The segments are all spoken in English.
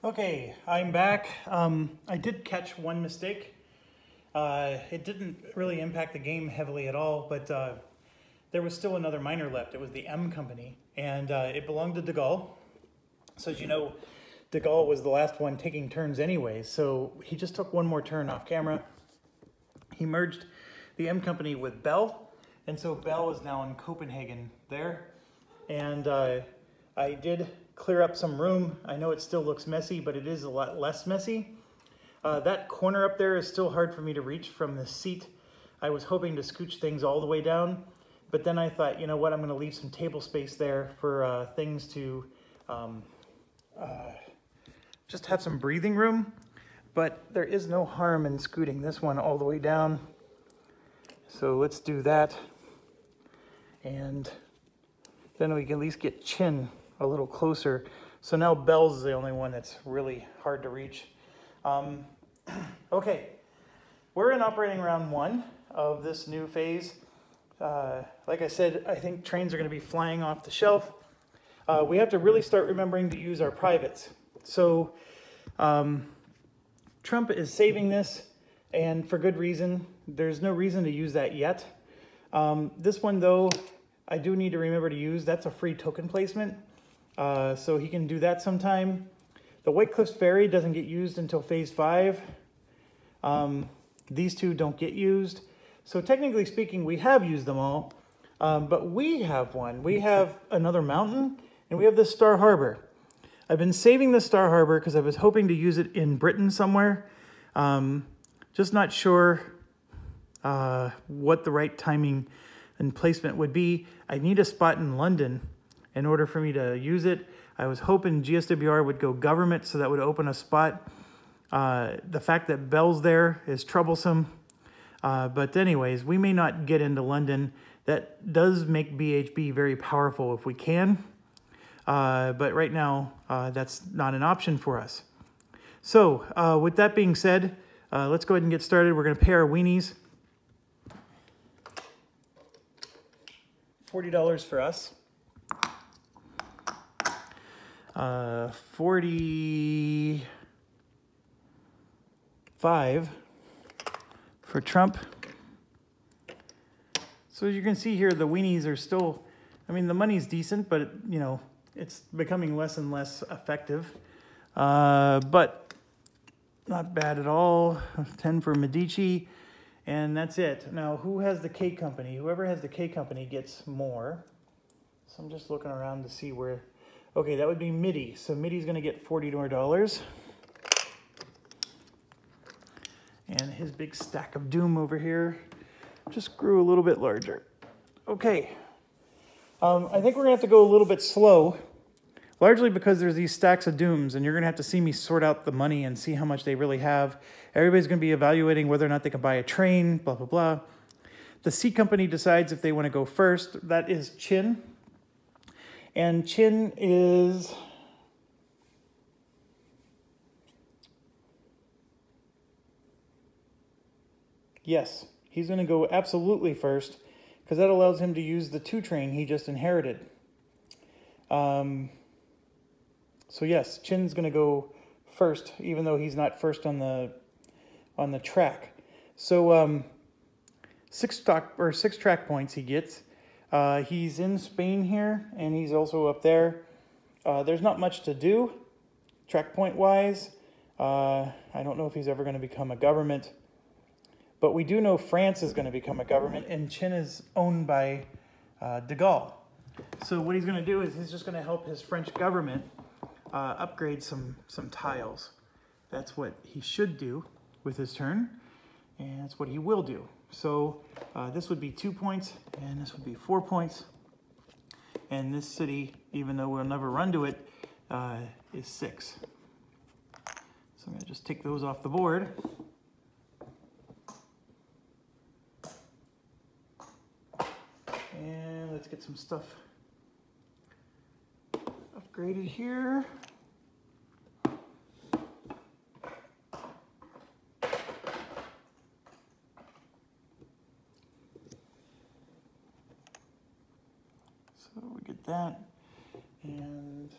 Okay, I'm back. I did catch one mistake. It didn't really impact the game heavily at all, but there was still another miner left. It was the M company, and it belonged to De Gaulle. So as you know, De Gaulle was the last one taking turns anyway, so he just took one more turn off camera. He merged the M company with Bell, and so Bell is now in Copenhagen there. And I did clear up some room. I know it still looks messy, but it is a lot less messy. That corner up there is still hard for me to reach from the seat. I was hoping to scooch things all the way down, but then I thought, you know what, I'm going to leave some table space there for things to just have some breathing room. But there is no harm in scooting this one all the way down. So let's do that. And then we can at least get Chin a little closer. So now Bell's the only one that's really hard to reach. Okay, we're in operating round 1 of this new phase. Like I said, I think trains are going to be flying off the shelf. We have to really start remembering to use our privates. So Trump is saving this, and for good reason. There's no reason to use that yet. This one, though, I do need to remember to use. That's a free token placement, so he can do that sometime. The White Cliffs Ferry doesn't get used until phase 5. These two don't get used. So technically speaking, we have used them all, but we have one. We have another mountain, and we have this Star Harbor. I've been saving the Star Harbor because I was hoping to use it in Britain somewhere. Just not sure what the right timing and placement would be. I need a spot in London in order for me to use it. I was hoping GSWR would go government, so that would open a spot. The fact that Bell's there is troublesome. But anyways, we may not get into London. That does make BHB very powerful if we can. But right now, that's not an option for us. So with that being said, let's go ahead and get started. We're going to pay our weenies. $40 for us. 45 for Trump. So as you can see here, the weenies are still, I mean, the money's decent, but you know, it's becoming less and less effective. But not bad at all. 10 for Medici, and that's it. Now, who has the K company? Whoever has the K company gets more. So I'm just looking around to see where. Okay, that would be MIDI. So MIDI's going to get $40 more. And his big stack of doom over here just grew a little bit larger. Okay. I think we're going to have to go a little bit slow, largely because there's these stacks of dooms, and you're going to have to see me sort out the money and see how much they really have. Everybody's going to be evaluating whether or not they can buy a train, blah, blah, blah. The C company decides if they want to go first. That is Chin. And Chin is... Yes, he's going to go absolutely first, because that allows him to use the 2 train he just inherited. So yes, Chin's going to go first, even though he's not first on the track. So 6 track points he gets. He's in Spain here, and he's also up there. There's not much to do, track point wise. I don't know if he's ever going to become a government, but we do know France is going to become a government, and Chin is owned by De Gaulle. So what he's going to do is he's just going to help his French government upgrade some tiles. That's what he should do with his turn, and that's what he will do. So this would be 2 points, and this would be 4 points. And this city, even though we'll never run to it, is 6. So I'm going to just take those off the board. And let's get some stuff upgraded here. So we get that, and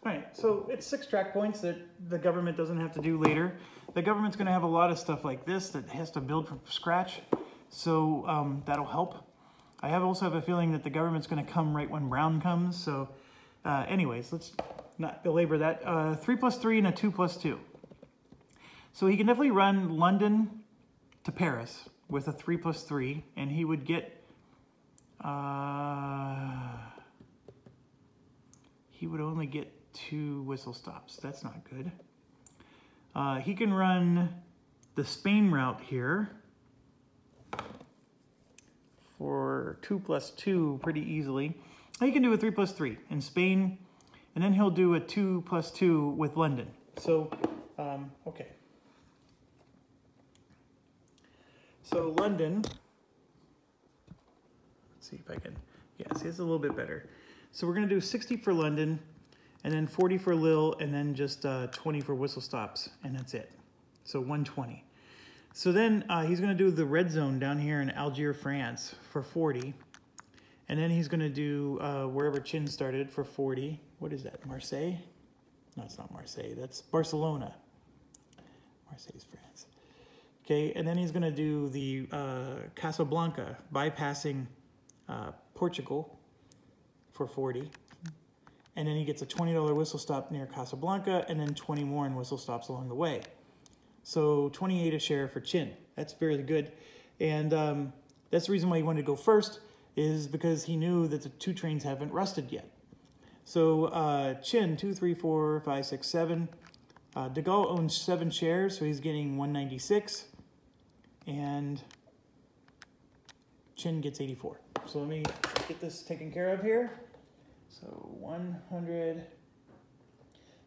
right, so it's 6 track points that the government doesn't have to do later. The government's going to have a lot of stuff like this that has to build from scratch, so that'll help. I also have a feeling that the government's going to come right when Brown comes, so anyways, let's not belabor that. 3 + 3 and a 2 + 2. So he can definitely run London to Paris with a 3 + 3, and he would get he would only get 2 whistle stops. That's not good. He can run the Spain route here for 2 + 2 pretty easily. He can do a 3 + 3 in Spain, and then he'll do a 2 + 2 with London. So, okay. So London, let's see if I can, yeah, see, it's a little bit better. So we're going to do 60 for London, and then 40 for Lille, and then just 20 for whistle stops, and that's it. So 120. So then he's going to do the red zone down here in Algiers, France for 40. And then he's going to do wherever Chin started for 40. What is that, Marseille? No, it's not Marseille. That's Barcelona. Marseille's France. Okay, and then he's going to do the Casablanca, bypassing Portugal for 40. And then he gets a $20 whistle stop near Casablanca, and then 20 more in whistle stops along the way. So 28 a share for Chin. That's very good. And that's the reason why he wanted to go first, is because he knew that the 2 trains haven't rusted yet. So Chin, 2, 3, 4, 5, 6, 7. De Gaulle owns 7 shares, so he's getting 196. And Chin gets 84. So let me get this taken care of here. So 100.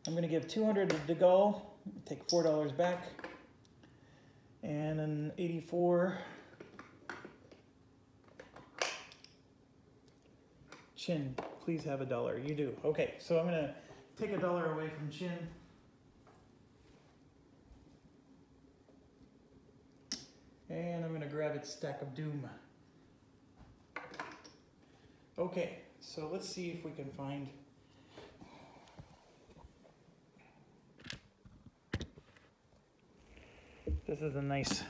I'm going to give 200 to De Gaulle. Take $4 back. And then 84. Chin, please have $1. You do. Okay, so I'm going to take $1 away from Chin. And I'm going to grab its stack of doom. Okay, so let's see if we can find... This is a nice...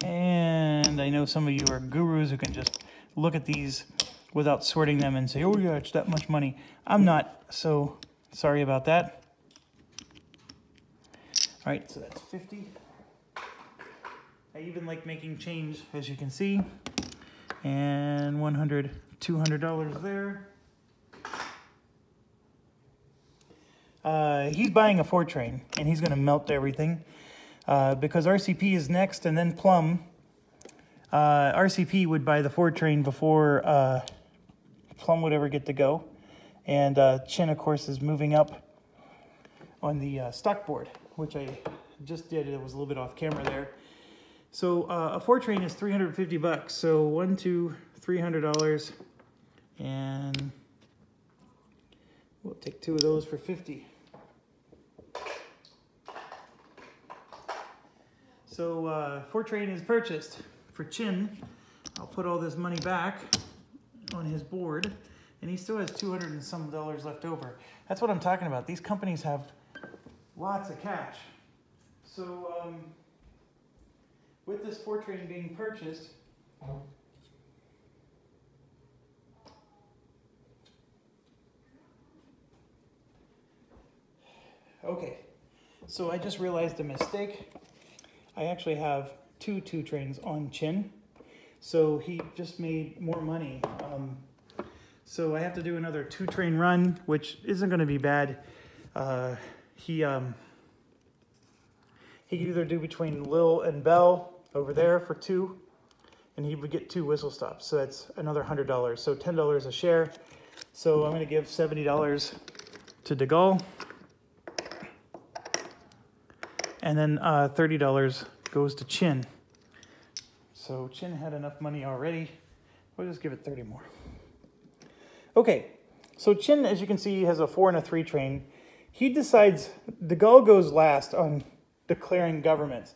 And I know some of you are gurus who can just look at these without sorting them and say, oh yeah, it's that much money. I'm not, so sorry about that. All right, so that's 50. I even like making change, as you can see. And $100, $200 there. He's buying a 4 train, and he's going to melt everything. Because RCP is next, and then Plum. RCP would buy the 4 train before Plum would ever get to go. And Chin, of course, is moving up on the stock board, which I just did. It was a little bit off camera there. So a 4 train is $350. So $1, $2, $300. And we'll take 2 of those for 50. So 4 train is purchased for Chin. I'll put all this money back on his board, and he still has $200 and some left over. That's what I'm talking about. These companies have lots of cash. So with this 4 train being purchased, okay, so I just realized a mistake. I actually have 2 trains on Chin, so he just made more money. So I have to do another 2 train run, which isn't going to be bad. He can either do between Lille and Belle over there for 2, and he would get 2 whistle stops. So that's another $100. So $10 a share. So I'm going to give $70 to De Gaulle. And then $30 goes to Chin. So Chin had enough money already We'll just give it 30 more. Okay, so Chin, as you can see, has a 4 and a 3 train. He decides, de Gaulle goes last on declaring governments,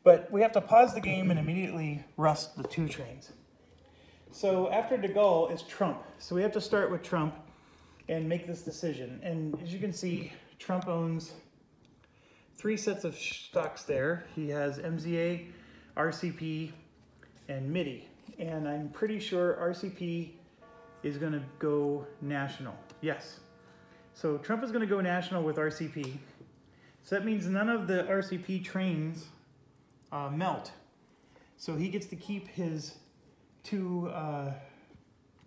but we have to pause the game and immediately rust the 2 trains. So after de Gaulle is Trump. So we have to start with Trump and make this decision. And as you can see, Trump owns 3 sets of stocks there. He has MZA, RCP, and MIDI. And I'm pretty sure RCP is going to go national. Yes. So Trump is going to go national with RCP. So that means none of the RCP trains melt. So he gets to keep his 2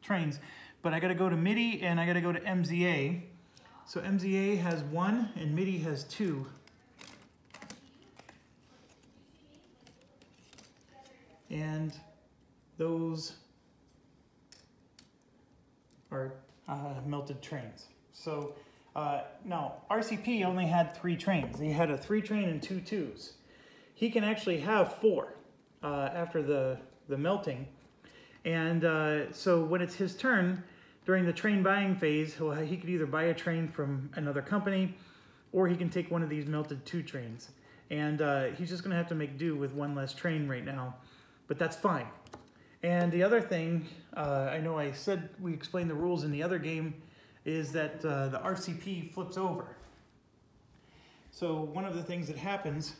trains. But I got to go to MIDI and I got to go to MZA. So MZA has 1 and MIDI has 2. And those are melted trains. So now RCP only had 3 trains. He had a 3 train and 2 2s. He can actually have 4 after the melting. And so when it's his turn, during the train buying phase, he could either buy a train from another company or he can take one of these melted 2 trains. And he's just going to have to make do with 1 less train right now. But that's fine. And the other thing, I know I said we explained the rules in the other game, is that the RCP flips over. So one of the things that happens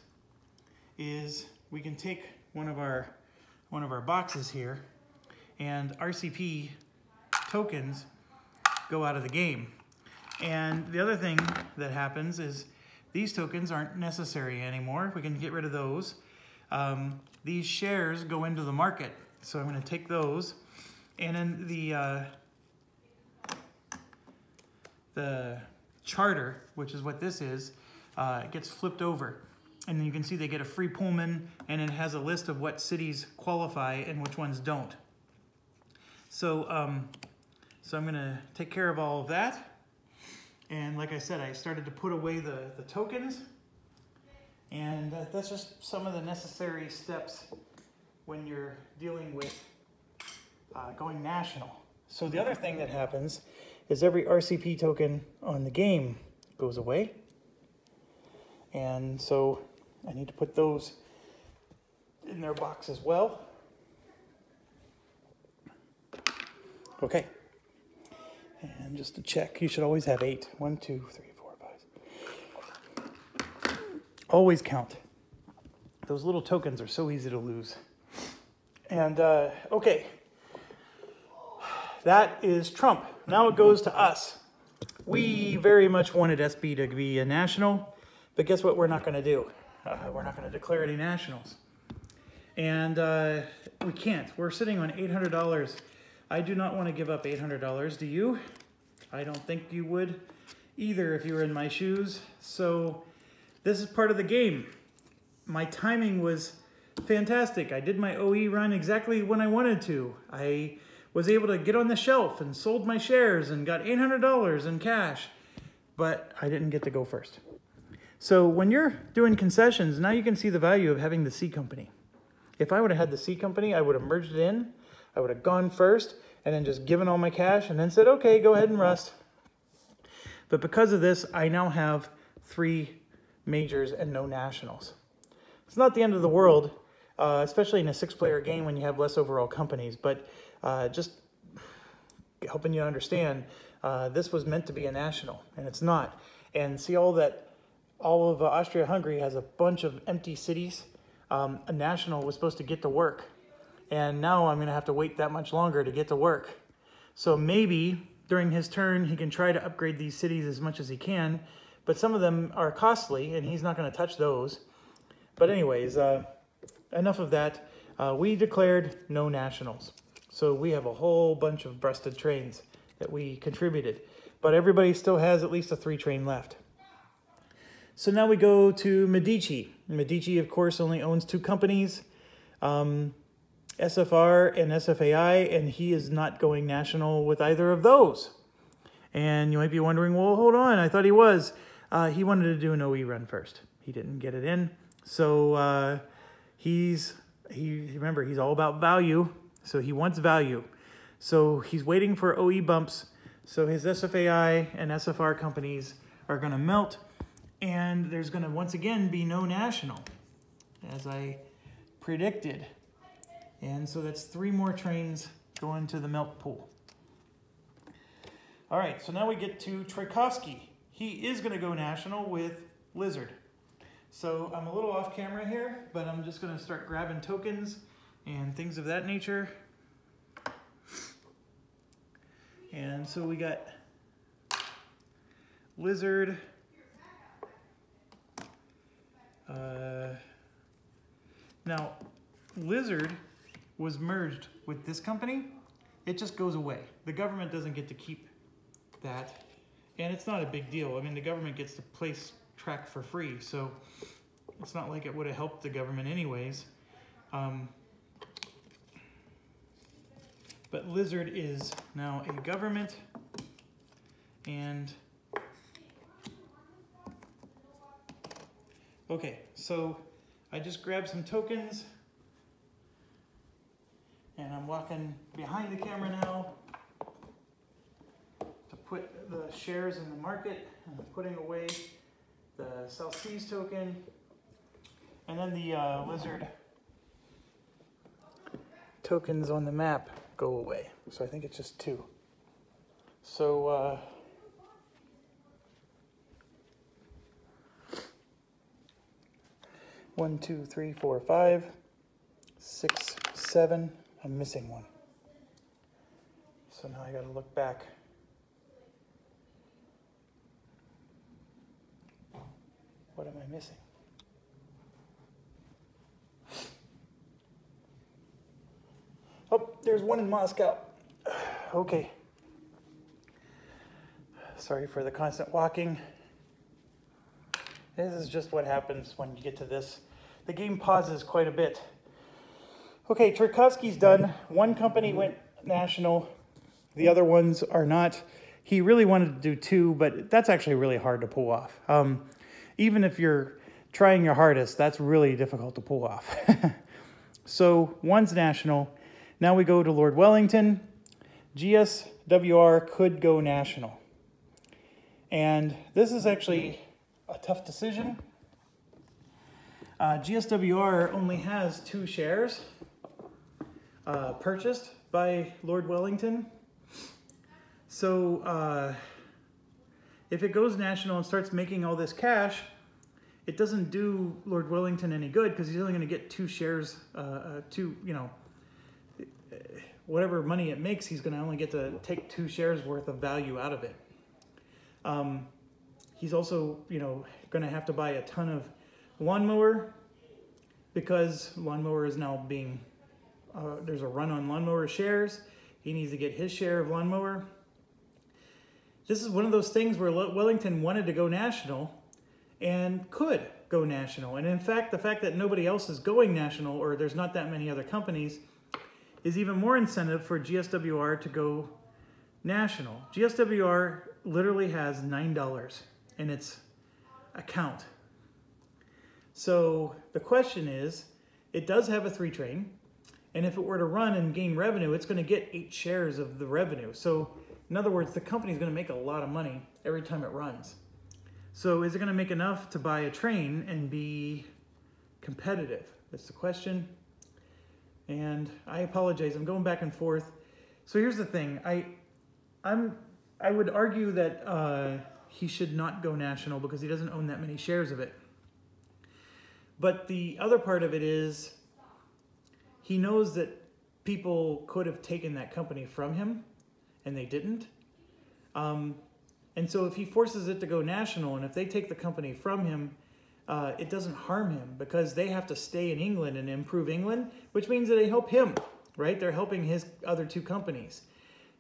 is we can take one of our boxes here, and RCP tokens go out of the game. And the other thing that happens is these tokens aren't necessary anymore. We can get rid of those. These shares go into the market. So I'm going to take those, and then the charter, which is what this is, gets flipped over. And then you can see they get a free Pullman, and it has a list of what cities qualify and which ones don't. So, so I'm going to take care of all of that. And like I said, I started to put away the tokens. And that's just some of the necessary steps when you're dealing with going national. So the other thing that happens is every RCP token on the game goes away. And so I need to put those in their box as well. Okay. And just to check, you should always have 8. 1, 2, 3, 4, 5. Always count. Those little tokens are so easy to lose. And okay, that is Trump. Now it goes to us. We very much wanted SB to be a national, but guess what we're not going to do? We're not going to declare any nationals. And we can't. We're sitting on $800. I do not want to give up $800. Do you? I don't think you would either if you were in my shoes. So this is part of the game. My timing was fantastic. I did my OE run exactly when I wanted to. I was able to get on the shelf and sold my shares and got $800 in cash, but I didn't get to go first. So when you're doing concessions, now you can see the value of having the C company. If I would have had the C company, I would have merged it in. I would have gone first and then just given all my cash and then said, okay, go ahead and rust. But because of this, I now have 3 majors and no nationals. It's not the end of the world, especially in a 6-player game when you have less overall companies, but just helping you understand, this was meant to be a national, and it's not. And see all of Austria-Hungary has a bunch of empty cities. A national was supposed to get to work, and now I'm going to have to wait that much longer to get to work. So maybe during his turn, he can try to upgrade these cities as much as he can, but some of them are costly, and he's not going to touch those. But anyways, enough of that. We declared no nationals. So we have a whole bunch of busted trains that we contributed. But everybody still has at least a 3 train left. So now we go to Medici. Medici, of course, only owns 2 companies, SFR and SFAI, and he is not going national with either of those. And you might be wondering, well, hold on, I thought he was. He wanted to do an OE run first. He didn't get it in. So remember, he's all about value, so he wants value. So he's waiting for OE bumps. So his SFAI and SFR companies are going to melt, and there's going to once again be no national, as I predicted. And so that's 3 more trains going to the melt pool. All right, so now we get to Tchaikovsky. He is going to go national with Lizard. So I'm a little off camera here, but I'm just going to start grabbing tokens and things of that nature. And so we got Lizard. Now, Lizard was merged with this company. It just goes away. The government doesn't get to keep that. And it's not a big deal. I mean, the government gets to place track for free, so it's not like it would have helped the government anyways. But Lizard is now a government, and okay, so I just grabbed some tokens, and I'm walking behind the camera now to put the shares in the market, and I'm putting away the South Seas token, and then the Lizard tokens on the map go away. So I think it's just 2. So 1, 2, 3, 4, 5, 6, 7. I'm missing 1. So now I got to look back. What am I missing? Oh, there's 1 in Moscow. Okay. Sorry for the constant walking. This is just what happens when you get to this. The game pauses quite a bit. Okay, Tchaikovsky's done. 1 company went national. The other ones are not. He really wanted to do 2, but that's actually really hard to pull off. Even if you're trying your hardest, that's really difficult to pull off. So 1's national. Now we go to Lord Wellington. GSWR could go national. And this is actually a tough decision. GSWR only has 2 shares purchased by Lord Wellington. So if it goes national and starts making all this cash, it doesn't do Lord Wellington any good, because he's only going to get 2 shares, whatever money it makes, he's going to only get to take 2 shares worth of value out of it. He's also, going to have to buy a ton of lawnmower, because lawnmower is now being, there's a run on lawnmower shares. He needs to get his share of lawnmower. This is one of those things where Wellington wanted to go national and could go national. And in fact, the fact that nobody else is going national, or there's not that many other companies, is even more incentive for GSWR to go national. GSWR literally has $9 in its account. So the question is, it does have a 3 train, and if it were to run and gain revenue, it's going to get 8 shares of the revenue. So in other words, the company's going to make a lot of money every time it runs. So is it going to make enough to buy a train and be competitive? That's the question. And I apologize, I'm going back and forth. So here's the thing, I would argue that he should not go national because he doesn't own that many shares of it. But the other part of it is, he knows that people could have taken that company from him, and they didn't. And so if he forces it to go national, and if they take the company from him, it doesn't harm him, because they have to stay in England and improve England, which means that they help him, right? They're helping his other 2 companies.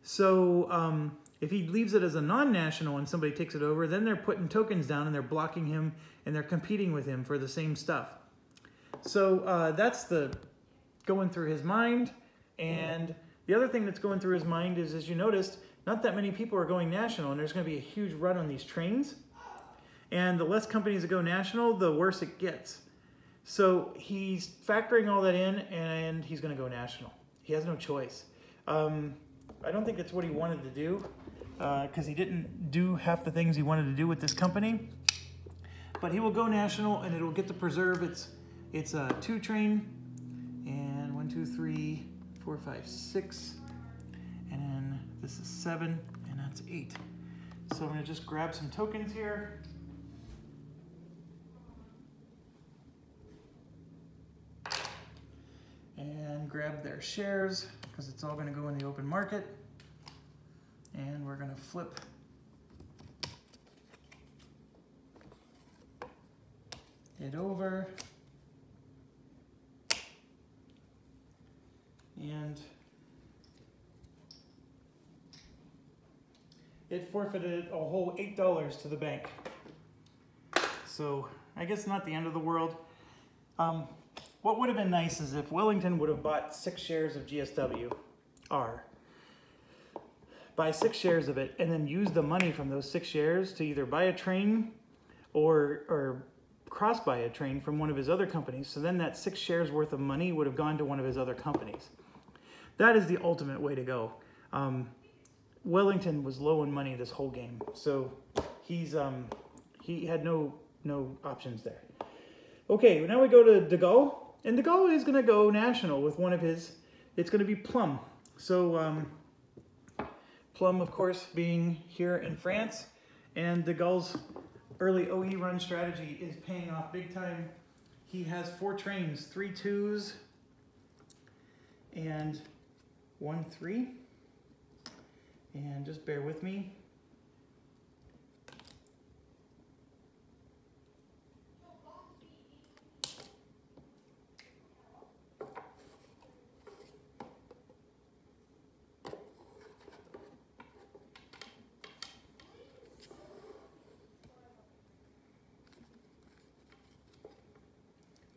So if he leaves it as a non-national and somebody takes it over, then they're putting tokens down and they're blocking him and they're competing with him for the same stuff. So that's the going through his mind. And the other thing that's going through his mind is, as you noticed, not that many people are going national, and there's going to be a huge run on these trains. And the less companies that go national, the worse it gets. So he's factoring all that in, and he's going to go national. He has no choice. I don't think it's what he wanted to do, because he didn't do half the things he wanted to do with this company. But he will go national, and it'll get to preserve its a 2 train, and 1, 2, 3, 4, 5, 6, and then this is 7, and that's 8. So I'm going to just grab some tokens here. And grab their shares, because it's all going to go in the open market. And we're going to flip it over. And it forfeited a whole $8 to the bank. So I guess not the end of the world. What would have been nice is if Wellington would have bought 6 shares of GSW-R, buy 6 shares of it, and then use the money from those 6 shares to either buy a train or cross buy a train from one of his other companies. So then that 6 shares worth of money would have gone to one of his other companies. That is the ultimate way to go. Wellington was low in money this whole game, so he had no options there. Okay, now we go to De Gaulle. And De Gaulle is going to go national with one of his, it's going to be Plum. So Plum, of course, being here in France, and De Gaulle's early OE run strategy is paying off big time. He has 4 trains, 3 2s, and 1 3. And just bear with me.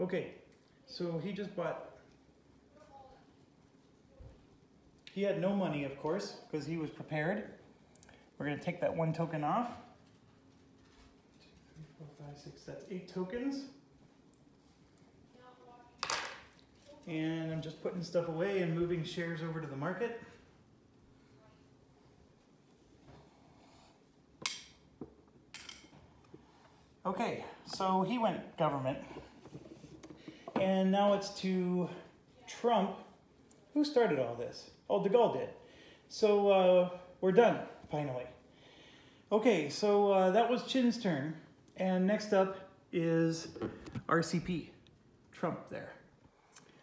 Okay, so he just bought, he had no money, of course, because he was prepared. We're going to take that 1 token off. 2, 3, 4, 5, 6, that's 8 tokens. And I'm just putting stuff away and moving shares over to the market. Okay, so he went government. And now it's to Trump. Who started all this? Oh, De Gaulle did. So we're done, finally. Okay, so that was Chin's turn. And next up is RCP, Trump there.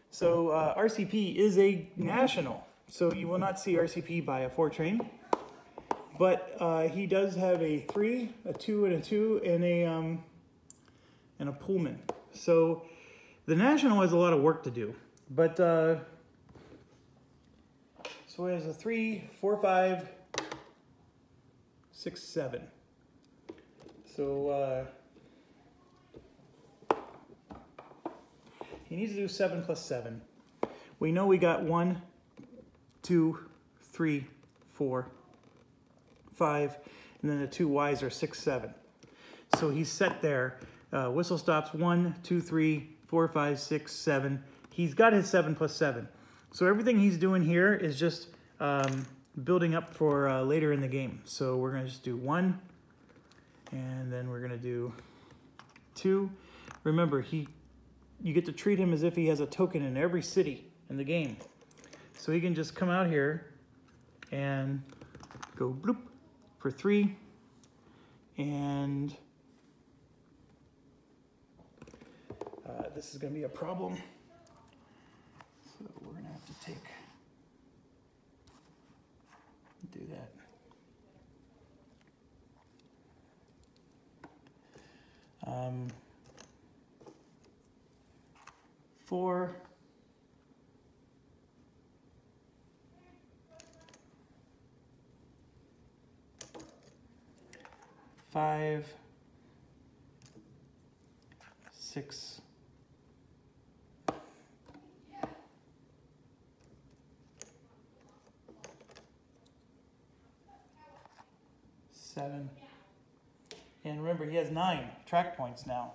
So RCP is a national. So you will not see RCP buy a 4 train. But he does have a 3, a 2, and a 2, and a Pullman. So the national has a lot of work to do. But so he has a 3, 4, 5, 6, 7. So he needs to do 7 plus 7. We know we got 1, 2, 3, 4, 5, and then the 2 Ys are 6, 7. So he's set there. Whistle stops 1, 2, 3, 4, 5, 6, 7. He's got his 7 plus 7. So everything he's doing here is just building up for later in the game. So we're going to just do 1, and then we're going to do 2. Remember, you get to treat him as if he has a token in every city in the game. So he can just come out here and go bloop for 3, and this is going to be a problem. So we're going to have to do that. 4, 5, 6, 7, and remember he has 9 track points now.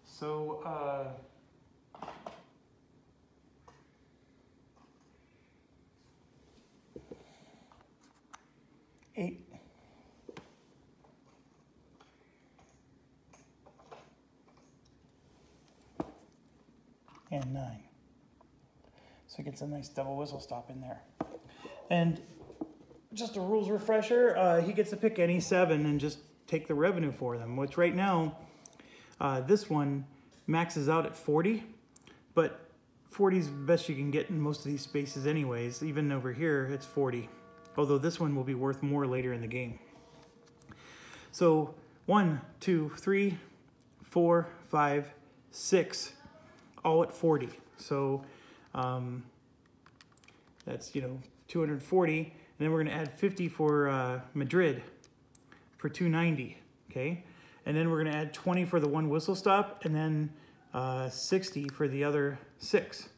So 8. And 9. So it gets a nice double whistle stop in there. And just a rules refresher, he gets to pick any 7 and just take the revenue for them, which right now, this one maxes out at 40, but 40 is the best you can get in most of these spaces anyways. Even over here, it's 40, although this one will be worth more later in the game. So 1, 2, 3, 4, 5, 6, all at 40. So that's, 240, and then we're going to add 50 for Madrid for 290, okay? And then we're going to add 20 for the one whistle stop, and then 60 for the other 6.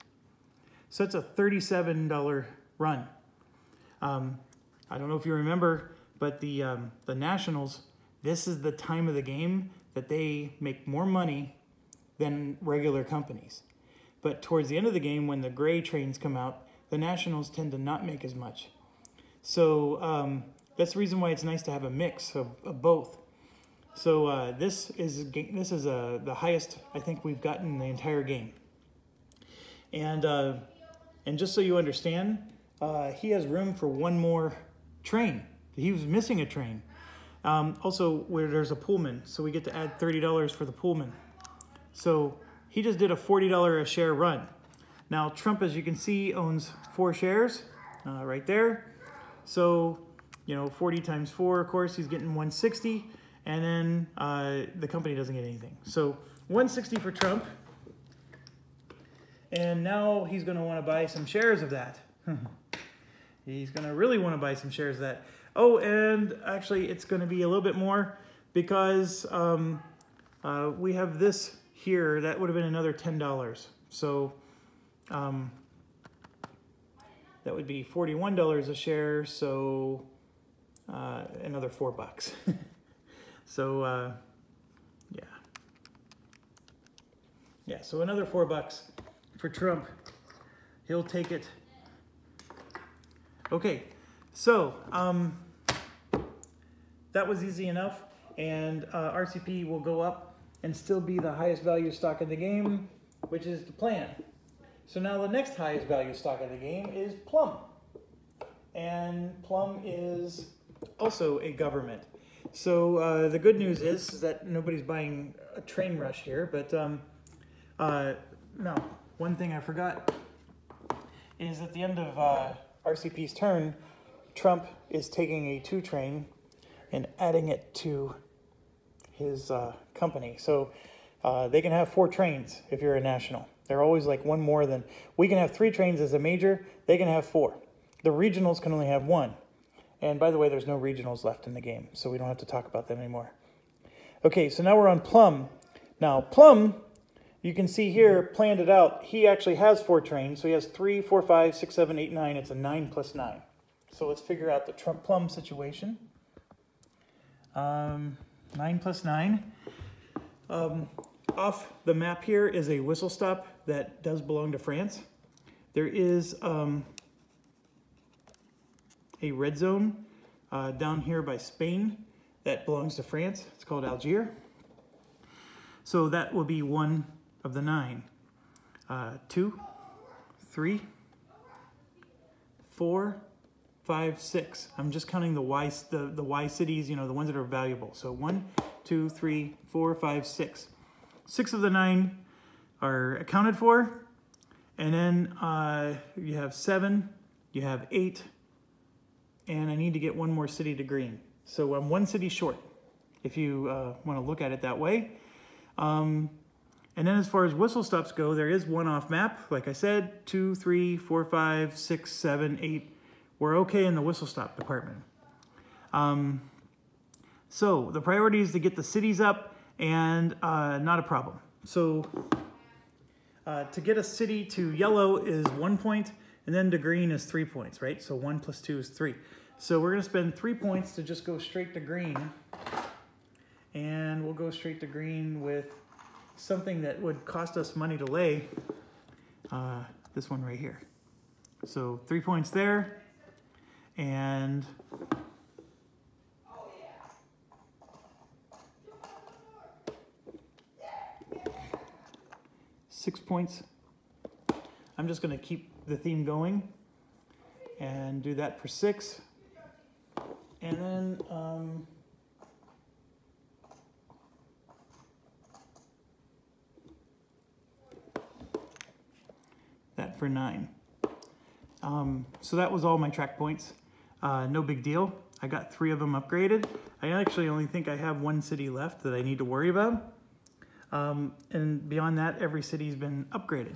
So that's a $37 run. I don't know if you remember, but the Nationals, this is the time of the game that they make more money than regular companies. But towards the end of the game, when the gray trains come out, the Nationals tend to not make as much. So that's the reason why it's nice to have a mix of both. So this is the highest I think we've gotten in the entire game. And just so you understand, he has room for one more train. He was missing a train. Also, where there's a Pullman, so we get to add $30 for the Pullman. So he just did a $40 a share run. Now Trump, as you can see, owns 4 shares right there. So 40 times 4, of course, he's getting 160, and then the company doesn't get anything. So 160 for Trump, and now he's going to want to buy some shares of that. He's going to really want to buy some shares of that. Oh, and actually it's going to be a little bit more because we have this here. That would have been another $10. So that would be $41 a share, so another $4. So yeah, so another $4 for Trump. He'll take it. Okay, so that was easy enough, and RCP will go up and still be the highest value stock in the game, which is the plan. So now the next highest value stock in the game is Plum. And Plum is also a government. So the good news is that nobody's buying a train rush here, but no, one thing I forgot is at the end of RCP's turn, Trump is taking a 2 train and adding it to his company. So they can have 4 trains if you're a national. They're always like one more than, we can have 3 trains as a major, they can have 4. The regionals can only have 1. And by the way, there's no regionals left in the game, so we don't have to talk about them anymore. Okay, so now we're on Plum. Now Plum, you can see here, planned it out. He actually has 4 trains, so he has 3, 4, 5, 6, 7, 8, 9. It's a 9 plus 9. So let's figure out the Plum situation. 9 plus 9. Off the map here is a whistle stop that does belong to France. There is a red zone down here by Spain that belongs to France. It's called Algiers. So that will be 1 of the 9. 2, 3, 4, 5, 6. I'm just counting the Y cities, the ones that are valuable. So 1, 2, 3, 4, 5, 6. 6 of the 9 are accounted for, and then you have 7, you have 8, and I need to get one more city to green. So I'm 1 city short, if you want to look at it that way. And then as far as whistle stops go, there is 1 off map. Like I said, 2, 3, 4, 5, 6, 7, 8. We're okay in the whistle stop department. So the priority is to get the cities up, and not a problem. So to get a city to yellow is 1 point, and then to green is 3 points, right? So 1 plus 2 is 3. So we're going to spend 3 points to just go straight to green, and we'll go straight to green with something that would cost us money to lay, this one right here. So 3 points there, and 6 points. I'm just going to keep the theme going and do that for 6. And then that for 9. So that was all my track points. No big deal. I got 3 of them upgraded. I actually only think I have 1 city left that I need to worry about. And beyond that, every city's been upgraded.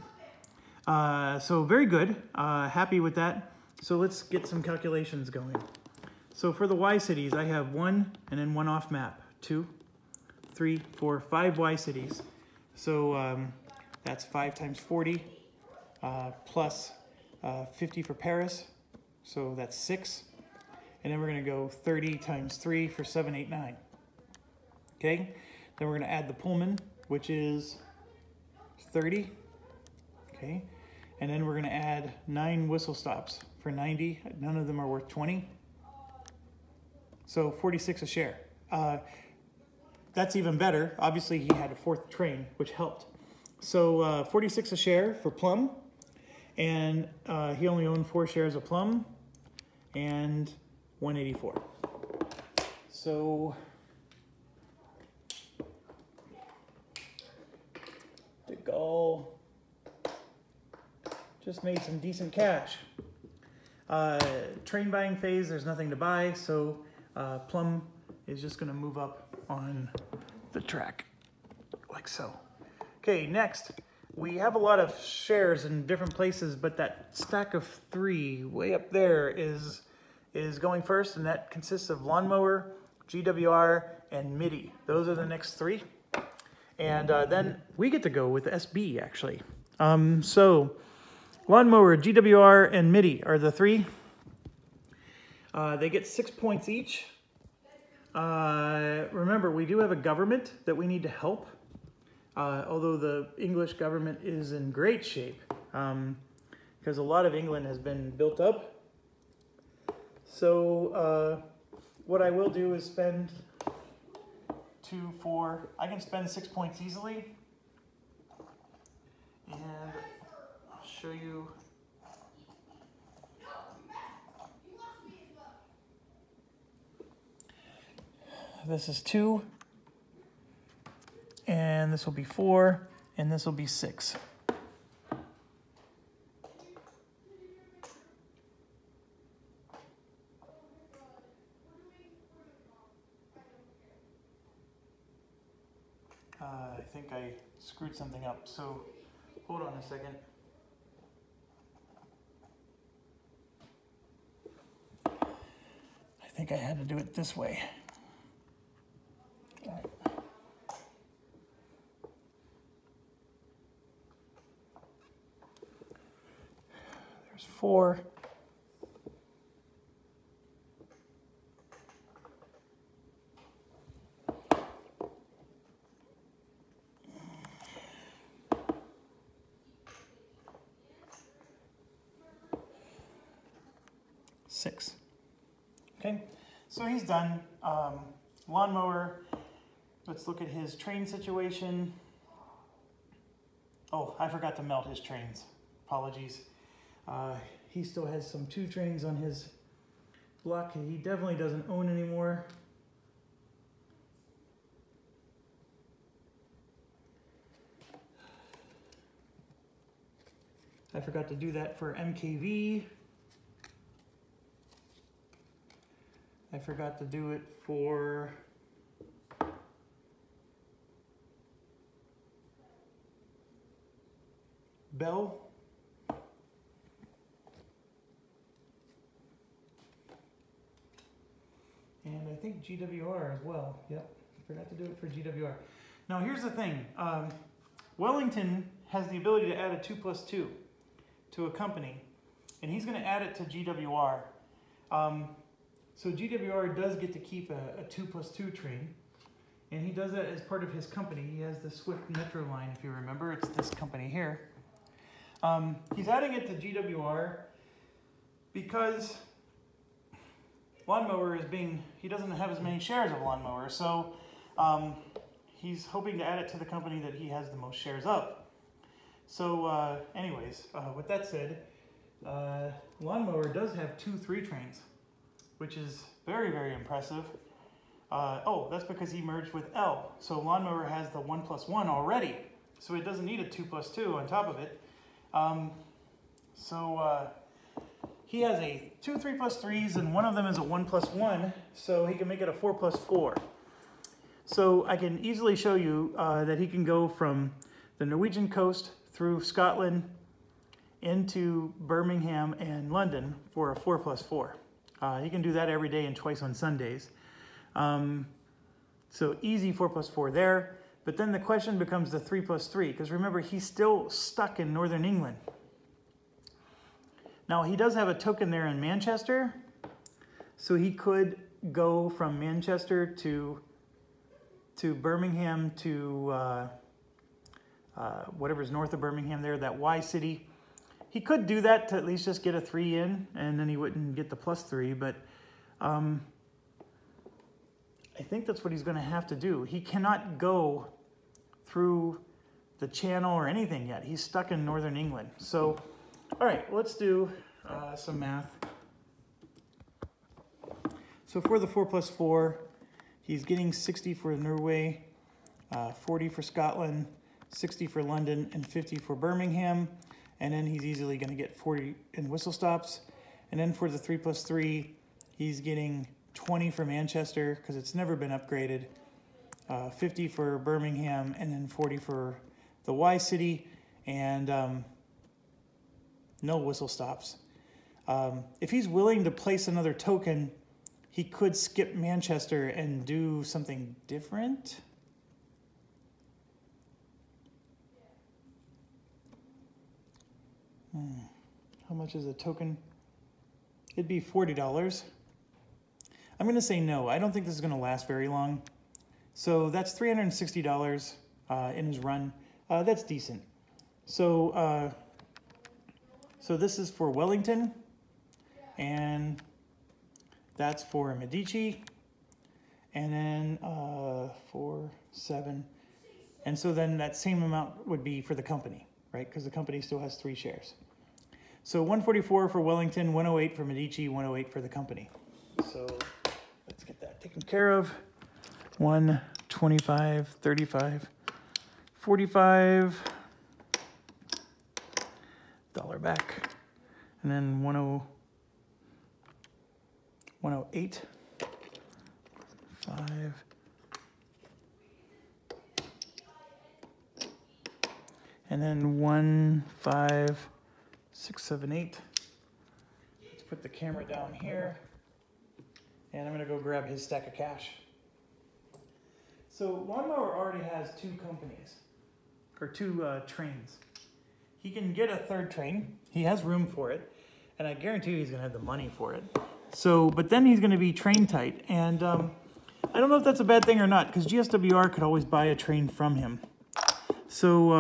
So very good. Happy with that. So let's get some calculations going. So for the Y cities, I have 1 and then 1 off map. 2, 3, 4, 5 Y cities. So that's 5 times 40 plus 50 for Paris. So that's 6. And then we're going to go 30 times 3 for 7, 8, 9. Okay? Then we're going to add the Pullman, which is 30. Okay? And then we're going to add 9 whistle stops for 90. None of them are worth 20. So 46 a share. That's even better. Obviously, he had a 4th train, which helped. So 46 a share for Plum. And he only owned 4 shares of Plum. And 184. So De Gaulle just made some decent cash. Train buying phase, there's nothing to buy, so Plum is just going to move up on the track like so. Okay, next we have a lot of shares in different places, but that stack of 3 way up there is going first, and that consists of lawnmower, GWR, and MIDI. Those are the next 3. And then we get to go with SB, actually. So lawnmower, GWR, and MIDI are the 3. They get 6 points each. Remember, we do have a government that we need to help, although the English government is in great shape, because a lot of England has been built up. So what I will do is spend 2, 4, I can spend 6 points easily. And I'll show you. This is 2, and this will be 4, and this will be 6. I think I screwed something up, so hold on a second. I think I had to do it this way. All right. There's 4. Six. Okay, so he's done. Lawnmower, let's look at his train situation. Oh, I forgot to melt his trains. Apologies. He still has some 2 trains on his block he definitely doesn't own anymore. I forgot to do that for MKV. I forgot to do it for Bell. And I think GWR as well. Yep, forgot to do it for GWR. Now here's the thing. Wellington has the ability to add a 2+2 to a company, and he's going to add it to GWR. So GWR does get to keep a 2+2 train, and he does that as part of his company. He has the Swift Metro line, if you remember. It's this company here. He's adding it to GWR because Lawnmower is he doesn't have as many shares of Lawnmower, so he's hoping to add it to the company that he has the most shares of. So anyways, with that said, Lawnmower does have 2 3 trains, which is very, very impressive. Oh, that's because he merged with L. So Lawnmower has the 1+1 already. So it doesn't need a 2+2 on top of it. He has a 2 3+3s, and one of them is a 1+1, so he can make it a 4+4. So I can easily show you that he can go from the Norwegian coast through Scotland into Birmingham and London for a 4+4. He can do that every day and twice on Sundays. So easy 4+4 there. But then the question becomes the 3+3, because remember, he's still stuck in Northern England. Now, he does have a token there in Manchester, so he could go from Manchester to Birmingham to whatever's north of Birmingham there, that Y city. He could do that to at least just get a 3 in, and then he wouldn't get the +3, but I think that's what he's going to have to do. He cannot go through the Channel or anything yet. He's stuck in Northern England. So, all right, let's do some math. So for the 4+4, he's getting 60 for Norway, 40 for Scotland, 60 for London, and 50 for Birmingham. And then he's easily going to get 40 in whistle stops. And then for the 3+3, he's getting 20 for Manchester, because it's never been upgraded, 50 for Birmingham, and then 40 for the Y city, and no whistle stops. If he's willing to place another token, he could skip Manchester and do something different. How much is a token? It'd be $40. I'm going to say no. I don't think this is going to last very long. So that's $360 in his run. That's decent. So so this is for Wellington, and that's for Medici, and then 4, 7, and so then that same amount would be for the company, right? Because the company still has 3 shares. So 144 for Wellington, 108 for Medici, 108 for the company. So let's get that taken care of. 1, 25, 35, 45, $1 back, and then 108, 5, and then 1, 5, 6, 7, 8. Let's put the camera down here, and I'm going to go grab his stack of cash. So Lawnmower already has 2 companies, or 2 trains. He can get a 3rd train. He has room for it, and I guarantee you he's going to have the money for it. So, but then he's going to be train tight, and I don't know if that's a bad thing or not, because GSWR could always buy a train from him. So,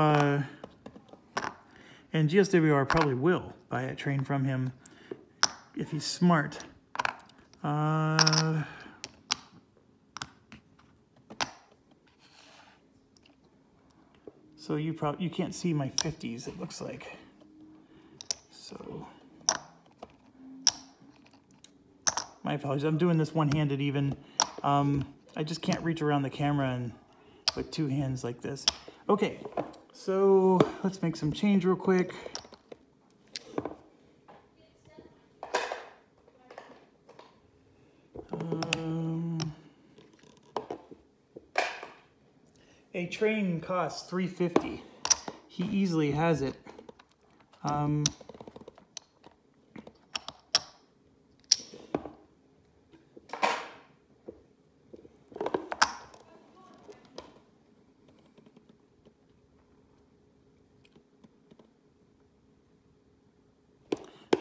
and GSWR probably will buy a train from him if he's smart. So you can't see my 50s, it looks like. So my apologies. I'm doing this one-handed even. I just can't reach around the camera and with 2 hands like this. Okay, so let's make some change real quick. A train costs $350. He easily has it.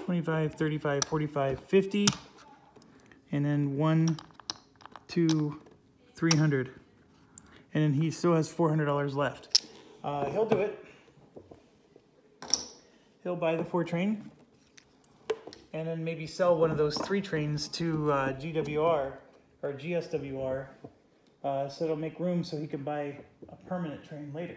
$25, $35, $45, $50, and then 1, 2, $300. And then he still has $400 left. He'll do it. He'll buy the 4 train, and then maybe sell one of those 3 trains to GWR or GSWR, so it'll make room so he can buy a permanent train later.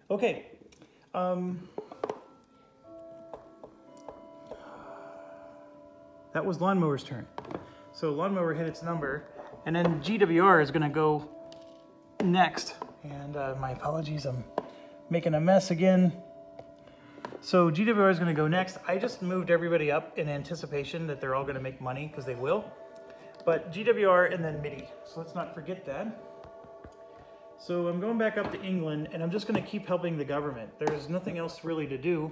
Okay. That was Lawnmower's turn. So Lawnmower hit its number, and then GWR is going to go next. And my apologies, I'm making a mess again. So GWR is going to go next. I just moved everybody up in anticipation that they're all going to make money, because they will. But GWR and then MIDI. So let's not forget that. So I'm going back up to England, and I'm just going to keep helping the government. There's nothing else really to do.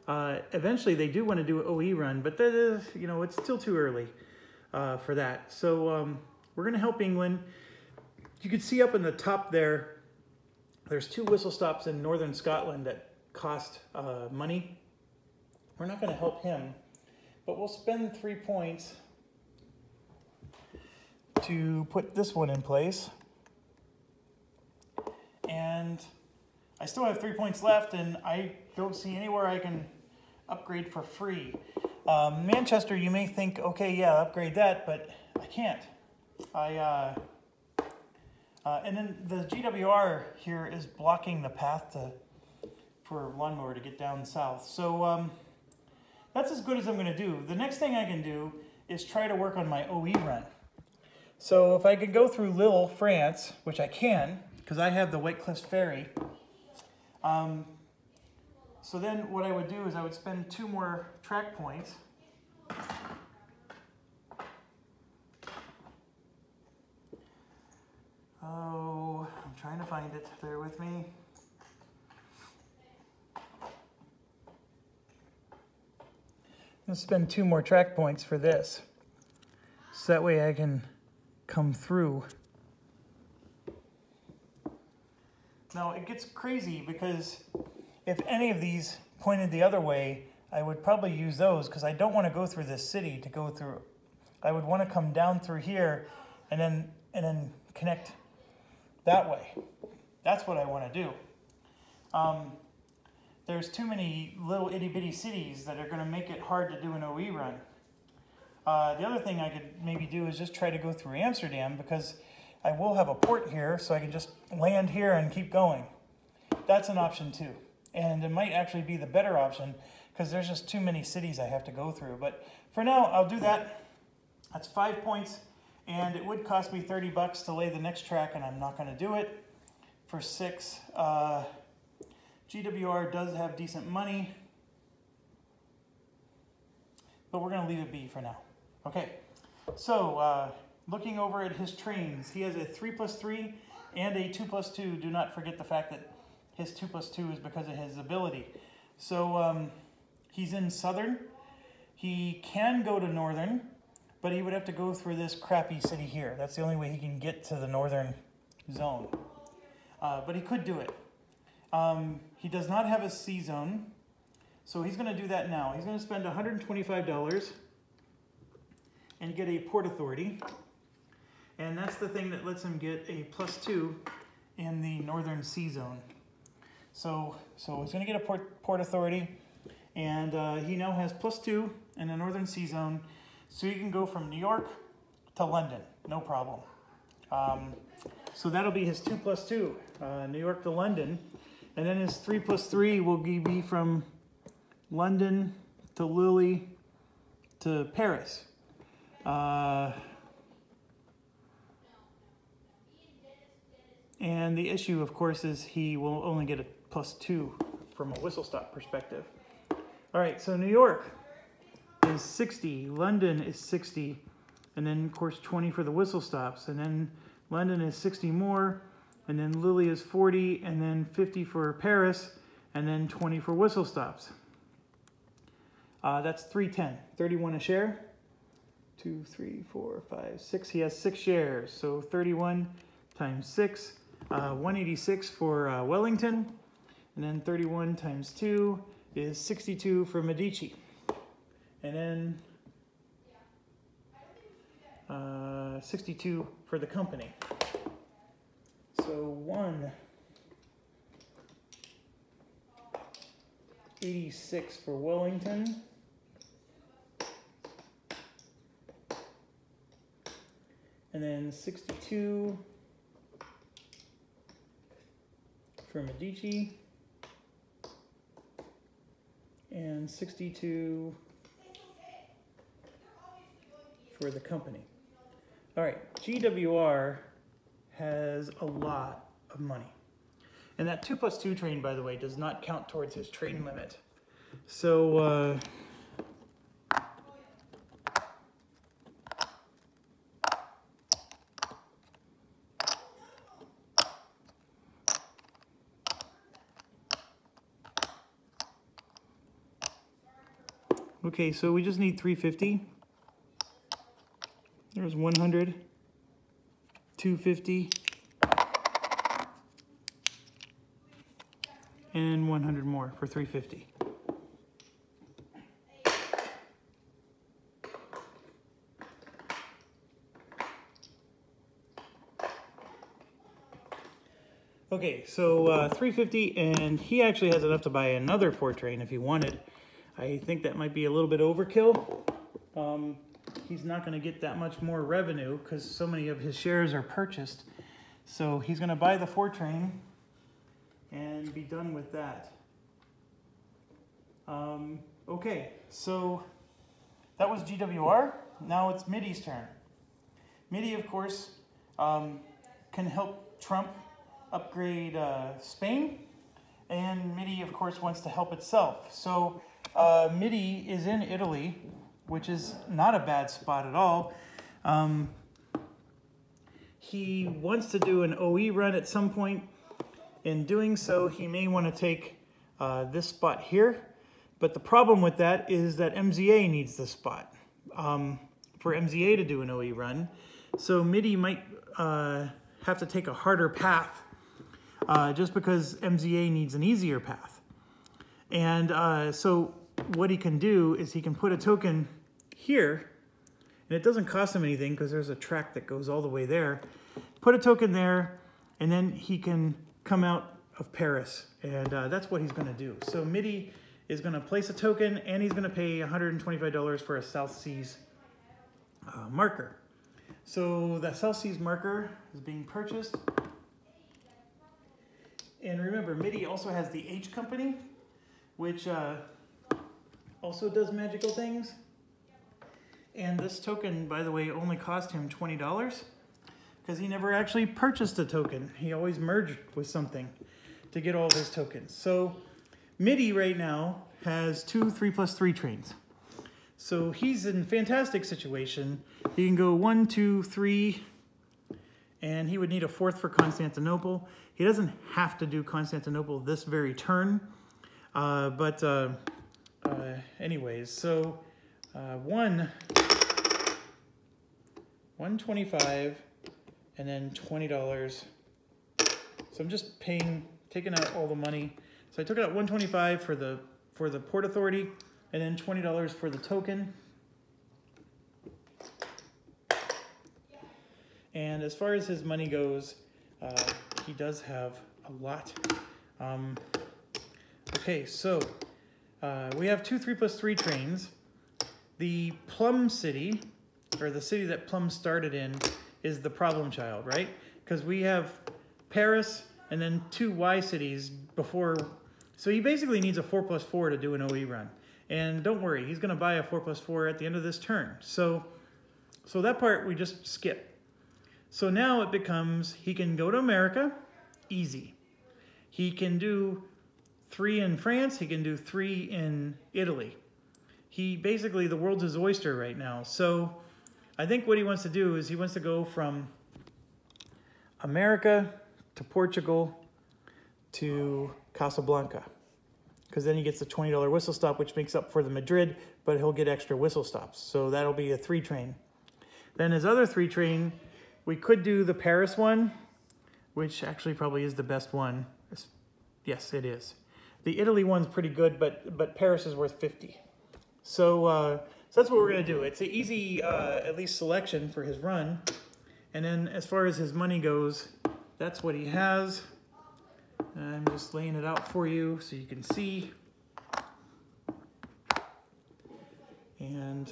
Eventually, they do want to do an OE run, but that is, you know, it's still too early for that. So we're going to help England. You can see up in the top there, there's 2 whistle stops in northern Scotland that cost money. We're not going to help him, but we'll spend 3 points to put this one in place. And I still have 3 points left, and I don't see anywhere I can upgrade for free. Manchester, you may think, okay, yeah, upgrade that, but I can't. And then the GWR here is blocking the path for Lawnmower to get down south. So that's as good as I'm going to do. The next thing I can do is try to work on my OE run. So if I could go through Lille, France, which I can, because I have the White Cliffs Ferry. So then what I would do is I would spend 2 more track points. Oh, I'm trying to find it. Bear with me. I'm going to spend 2 more track points for this. So that way I can come through. Now it gets crazy because if any of these pointed the other way, I would probably use those because I don't want to go through this city to go through. I would want to come down through here and then connect that way. That's what I want to do. There's too many little itty bitty cities that are going to make it hard to do an OE run. The other thing I could maybe do is just try to go through Amsterdam, because I will have a port here, so I can just land here and keep going. That's an option too. And it might actually be the better option, because there's just too many cities I have to go through. But for now, I'll do that. That's 5 points, and it would cost me 30 bucks to lay the next track, and I'm not going to do it. For 6, GWR does have decent money, but we're going to leave it be for now. Okay, so looking over at his trains, he has a 3+3 and a 2+2. Do not forget the fact that his 2+2 is because of his ability. So he's in southern. He can go to northern, but he would have to go through this crappy city here. That's the only way he can get to the northern zone. But he could do it. He does not have a C zone, so he's going to do that now. He's going to spend $125 and get a port authority. And that's the thing that lets him get a +2 in the northern C zone. So he's going to get a port authority, and he now has +2 in the northern C zone, so he can go from New York to London, no problem. So that'll be his 2+2, New York to London, and then his 3+3 will be from London to Lille to Paris. And the issue, of course, is he will only get a +2 from a whistle stop perspective. All right, so New York is 60, London is 60, and then, of course, 20 for the whistle stops, and then London is 60 more, and then Lille is 40, and then 50 for Paris, and then 20 for whistle stops. That's 310, 31 a share. 2, 3, 4, 5, 6. He has 6 shares, so 31 times 6, 186 for Wellington, and then 31 times 2 is 62 for Medici, and then 62 for the company. So 186 for Wellington. And then 62 for Medici, and 62 for the company. All right, GWR has a lot of money. And that 2+2 train, by the way, does not count towards his train limit. So, okay, so we just need 350. There's 100, 250, and 100 more for 350. Okay, so 350, and he actually has enough to buy another 4 train if he wanted. I think that might be a little bit overkill. He's not going to get that much more revenue because so many of his shares are purchased. So he's going to buy the 4 train and be done with that. Okay, so that was GWR. Now it's MIDI's turn. MIDI, of course, can help Trump upgrade Spain, and MIDI, of course, wants to help itself. So MIDI is in Italy, which is not a bad spot at all. He wants to do an OE run at some point. In doing so, he may want to take this spot here, but the problem with that is that MZA needs this spot for MZA to do an OE run. So MIDI might have to take a harder path just because MZA needs an easier path. And so what he can do is he can put a token here, and it doesn't cost him anything because there's a track that goes all the way there. Put a token there, and then he can come out of Paris, and that's what he's going to do. So MIDI is going to place a token, and he's going to pay $125 for a South Seas marker. So the South Seas marker is being purchased. And remember, MIDI also has the H Company, which also does magical things. And this token, by the way, only cost him $20 because he never actually purchased a token. He always merged with something to get all of his tokens. So MIDI right now has 2 3+3 trains. So he's in a fantastic situation. He can go 1, 2, 3, and he would need a 4th for Constantinople. He doesn't have to do Constantinople this very turn, anyways, so 125 and then $20. So I'm just taking out all the money. So I took out 125 for the Port Authority, and then $20 for the token. And as far as his money goes, he does have a lot. Okay, so we have 2 3+3 trains. The Plum City, or the city that Plum started in, is the problem child, right? Because we have Paris and then 2 Y cities before. So he basically needs a 4+4 to do an OE run. And don't worry, he's going to buy a 4+4 at the end of this turn. So that part we just skip. So now it becomes he can go to America, easy. He can do 3 in France. He can do 3 in Italy. He basically, the world's his oyster right now. So I think what he wants to do is he wants to go from America to Portugal to Casablanca, because then he gets the $20 whistle stop, which makes up for the Madrid, but he'll get extra whistle stops. So that'll be a 3 train. Then his other 3 train, we could do the Paris one, which actually probably is the best one. Yes, it is. The Italy one's pretty good, but Paris is worth 50. So that's what we're going to do. It's an easy, at least, selection for his run. And then as far as his money goes, that's what he has. I'm just laying it out for you so you can see. And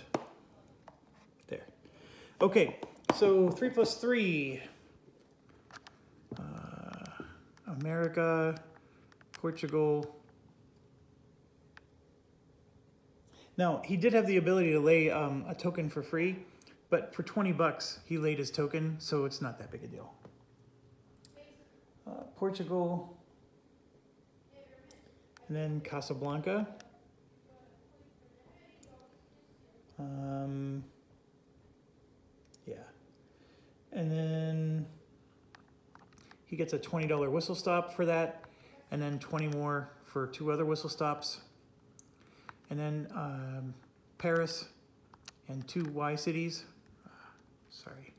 there. Okay, so 3+3. America, Portugal. Now, he did have the ability to lay a token for free, but for 20 bucks, he laid his token, so it's not that big a deal. Portugal, and then Casablanca. Yeah. And then he gets a $20 whistle stop for that, and then 20 more for 2 other whistle stops. And then Paris and 2 Y cities. Sorry.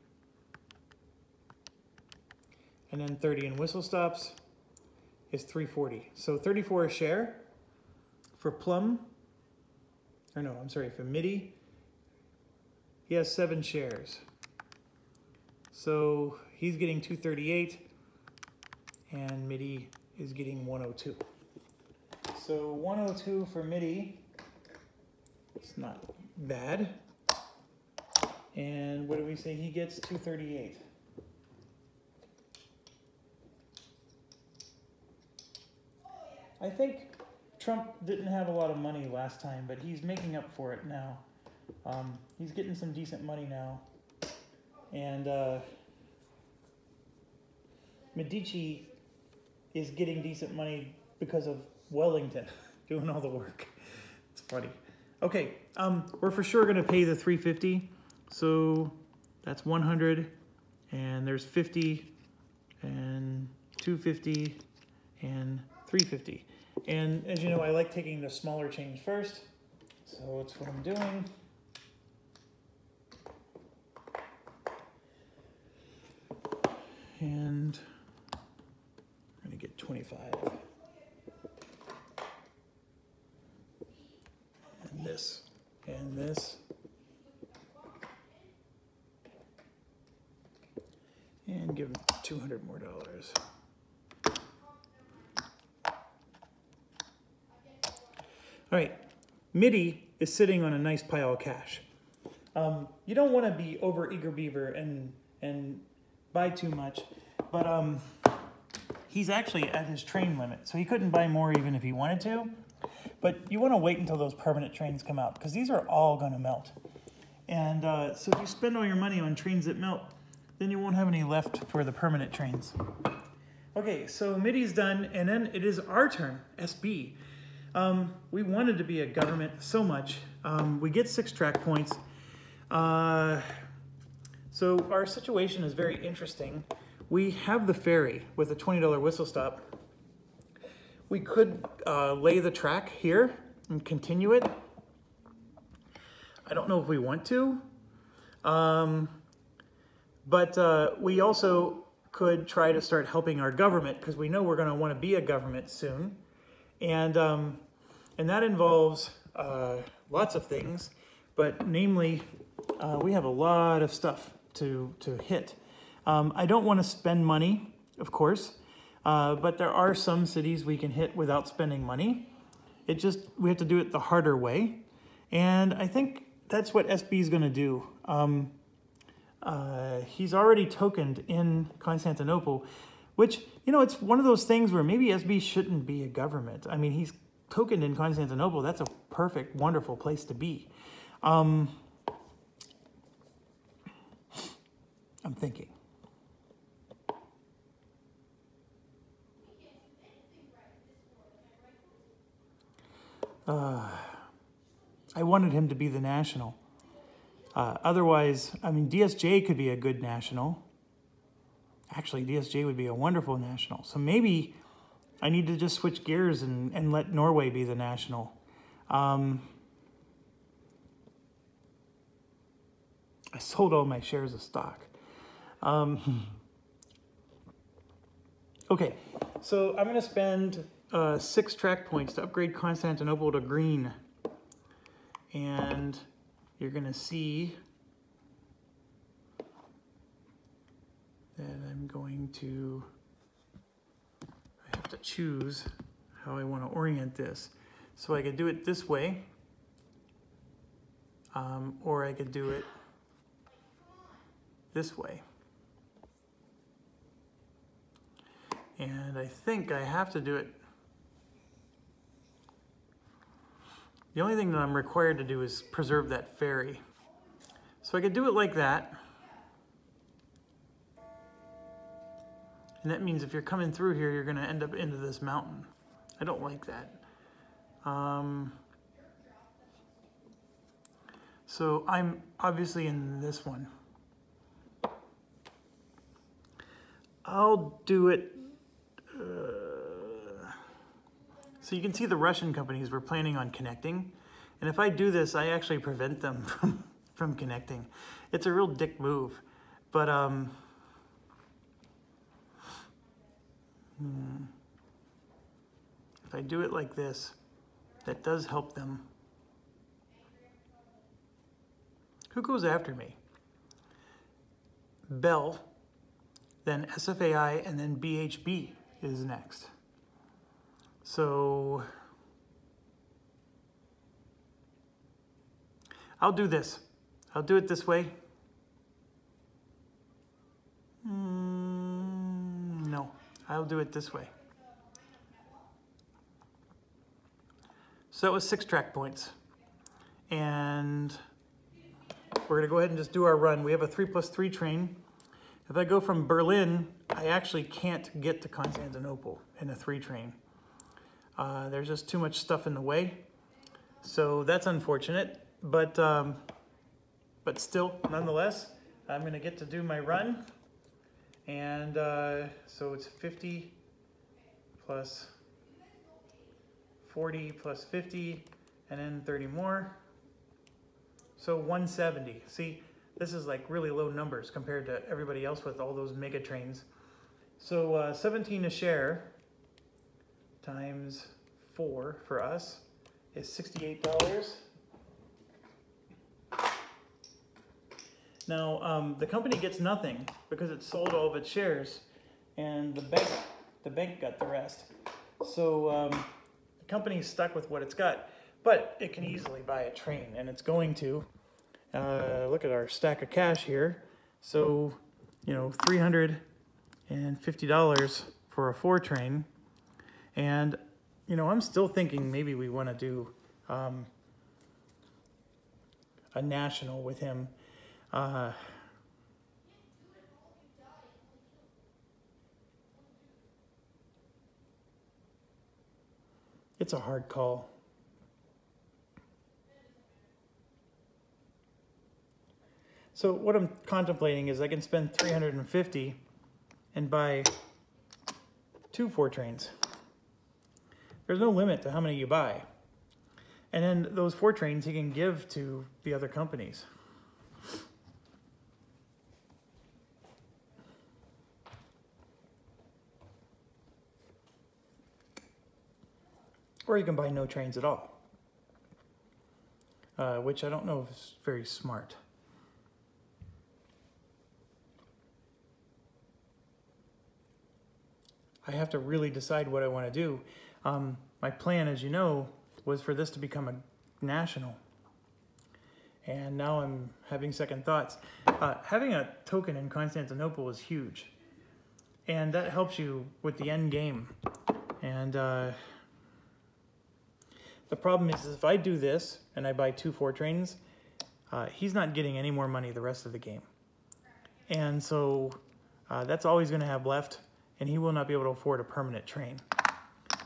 And then 30 in whistle stops is 340. So 34 a share for Plum. Or no, I'm sorry, for MIDI. He has 7 shares. So he's getting 238 and MIDI is getting 102. So 102 for MIDI. It's not bad. And what do we say he gets? 238. I think Trump didn't have a lot of money last time, but he's making up for it now. He's getting some decent money now. And Medici is getting decent money because of Wellington doing all the work. It's funny. Okay, we're for sure going to pay the 350. So that's 100, and there's 50, and 250, and 350. And as you know, I like taking the smaller change first, so that's what I'm doing. And I'm going to get 25. And this, and this. And give him $200 more. All right, MIDI is sitting on a nice pile of cash. You don't want to be over eager beaver and buy too much, but he's actually at his train limit, so he couldn't buy more even if he wanted to. But you want to wait until those permanent trains come out, because these are all going to melt. And so if you spend all your money on trains that melt, then you won't have any left for the permanent trains. Okay, so MIDI's done, and then it is our turn, SB. We wanted to be a government so much. We get 6 track points. So our situation is very interesting. We have the ferry with a $20 whistle stop. We could lay the track here and continue it. I don't know if we want to. But we also could try to start helping our government, because we know we're going to want to be a government soon. And that involves lots of things, but namely, we have a lot of stuff to hit. I don't want to spend money, of course, but there are some cities we can hit without spending money. We have to do it the harder way. And I think that's what SB is going to do. He's already tokened in Constantinople, which, you know, it's one of those things where maybe SB shouldn't be a government. I mean, he's tokened in Constantinople. That's a perfect, wonderful place to be. I'm thinking. I wanted him to be the national. Otherwise, I mean, DSJ could be a good national. Actually, DSJ would be a wonderful national. So maybe I need to just switch gears and let Norway be the national. I sold all my shares of stock. Okay, so I'm going to spend 6 track points to upgrade Constantinople to green. And you're going to see that I'm going to, I have to choose how I want to orient this. So I could do it this way, or I could do it this way. And I think I have to do it The only thing that I'm required to do is preserve that ferry. So I could do it like that. And that means if you're coming through here, you're gonna end up into this mountain. I don't like that. So I'm obviously in this one. I'll do it. So you can see the Russian companies were planning on connecting. And if I do this, I actually prevent them from connecting. It's a real dick move. But if I do it like this, that does help them. Who goes after me? Bell, then SFAI, and then BHB is next. So I'll do this. I'll do it this way. No, I'll do it this way. So that was 6 track points. And we're gonna go ahead and just do our run. We have a 3+3 train. If I go from Berlin, I actually can't get to Constantinople in a 3 train. There's just too much stuff in the way. So that's unfortunate, but still, nonetheless, I'm gonna get to do my run. And so it's 50 plus 40 plus 50, and then 30 more. So 170. See, this is like really low numbers compared to everybody else with all those mega trains. So 17 a share times 4 for us is $68. Now the company gets nothing because it sold all of its shares, and the bank got the rest. So the company's stuck with what it's got, but it can easily buy a train, and it's going to. Look at our stack of cash here. So, you know, $350 for a 4 train. And, you know, I'm still thinking maybe we want to do a national with him. It's a hard call. So what I'm contemplating is I can spend $350 and buy 2 4 trains. There's no limit to how many you buy. And then those 4 trains he can give to the other companies. Or you can buy no trains at all, which I don't know if is very smart. I have to really decide what I want to do. My plan, as you know, was for this to become a national. And now I'm having second thoughts. Having a token in Constantinople is huge. And that helps you with the end game. And the problem is if I do this and I buy 2 4 trains, he's not getting any more money the rest of the game. And so that's all he's going to have left. And he will not be able to afford a permanent train.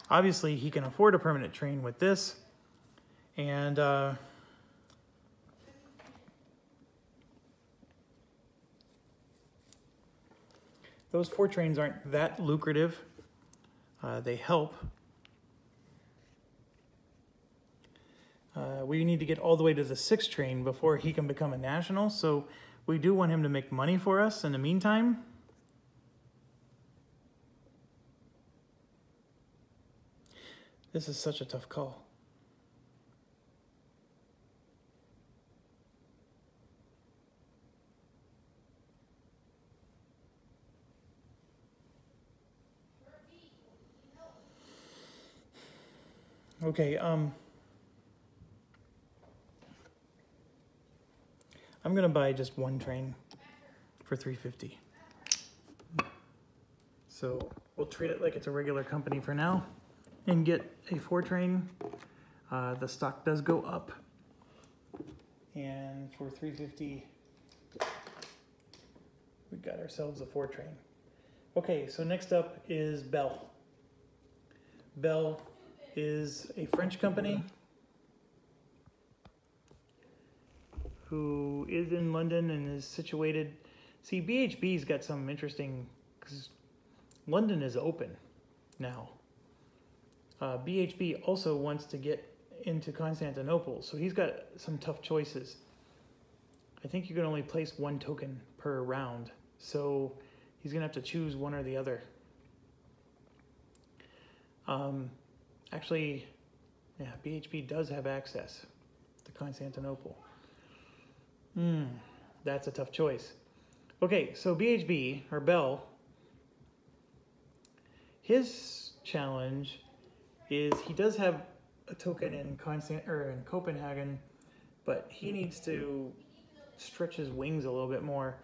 Obviously, he can afford a permanent train with this. And those 4 trains aren't that lucrative. They help. We need to get all the way to the 6 train before he can become a national. So we do want him to make money for us in the meantime. This is such a tough call. Okay, I'm gonna buy just 1 train for $350. So we'll treat it like it's a regular company for now and get a 4 train. The stock does go up. And for 350, we got ourselves a 4 train. Okay, so next up is Bell. Bell is a French company who is in London and is situated. See, BHB's got some interesting, because London is open now. BHB also wants to get into Constantinople, so he's got some tough choices. I think you can only place 1 token per round, so he's gonna have to choose one or the other. Actually, yeah, BHB does have access to Constantinople. That's a tough choice. Okay, so BHB, or Bell, his challenge is he does have a token in Copenhagen, but he needs to stretch his wings a little bit more.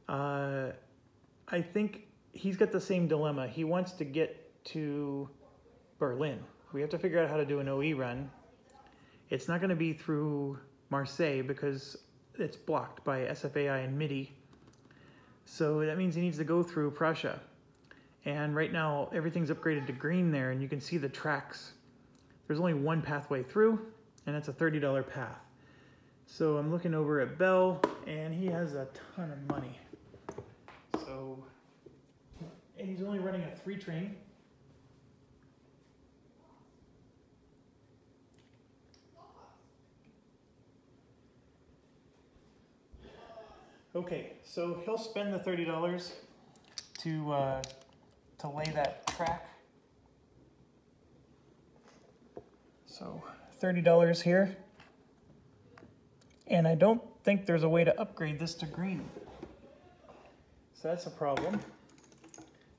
I think he's got the same dilemma. He wants to get to Berlin. We have to figure out how to do an OE run. It's not going to be through Marseille because it's blocked by SFAI and MIDI. So that means he needs to go through Prussia. And right now, everything's upgraded to green there, and you can see the tracks. There's only one pathway through, and it's a $30 path. So I'm looking over at Bell, and he has a ton of money. So, and he's only running a 3 train. Okay, so he'll spend the $30 to lay that track. So $30 here. And I don't think there's a way to upgrade this to green. So that's a problem.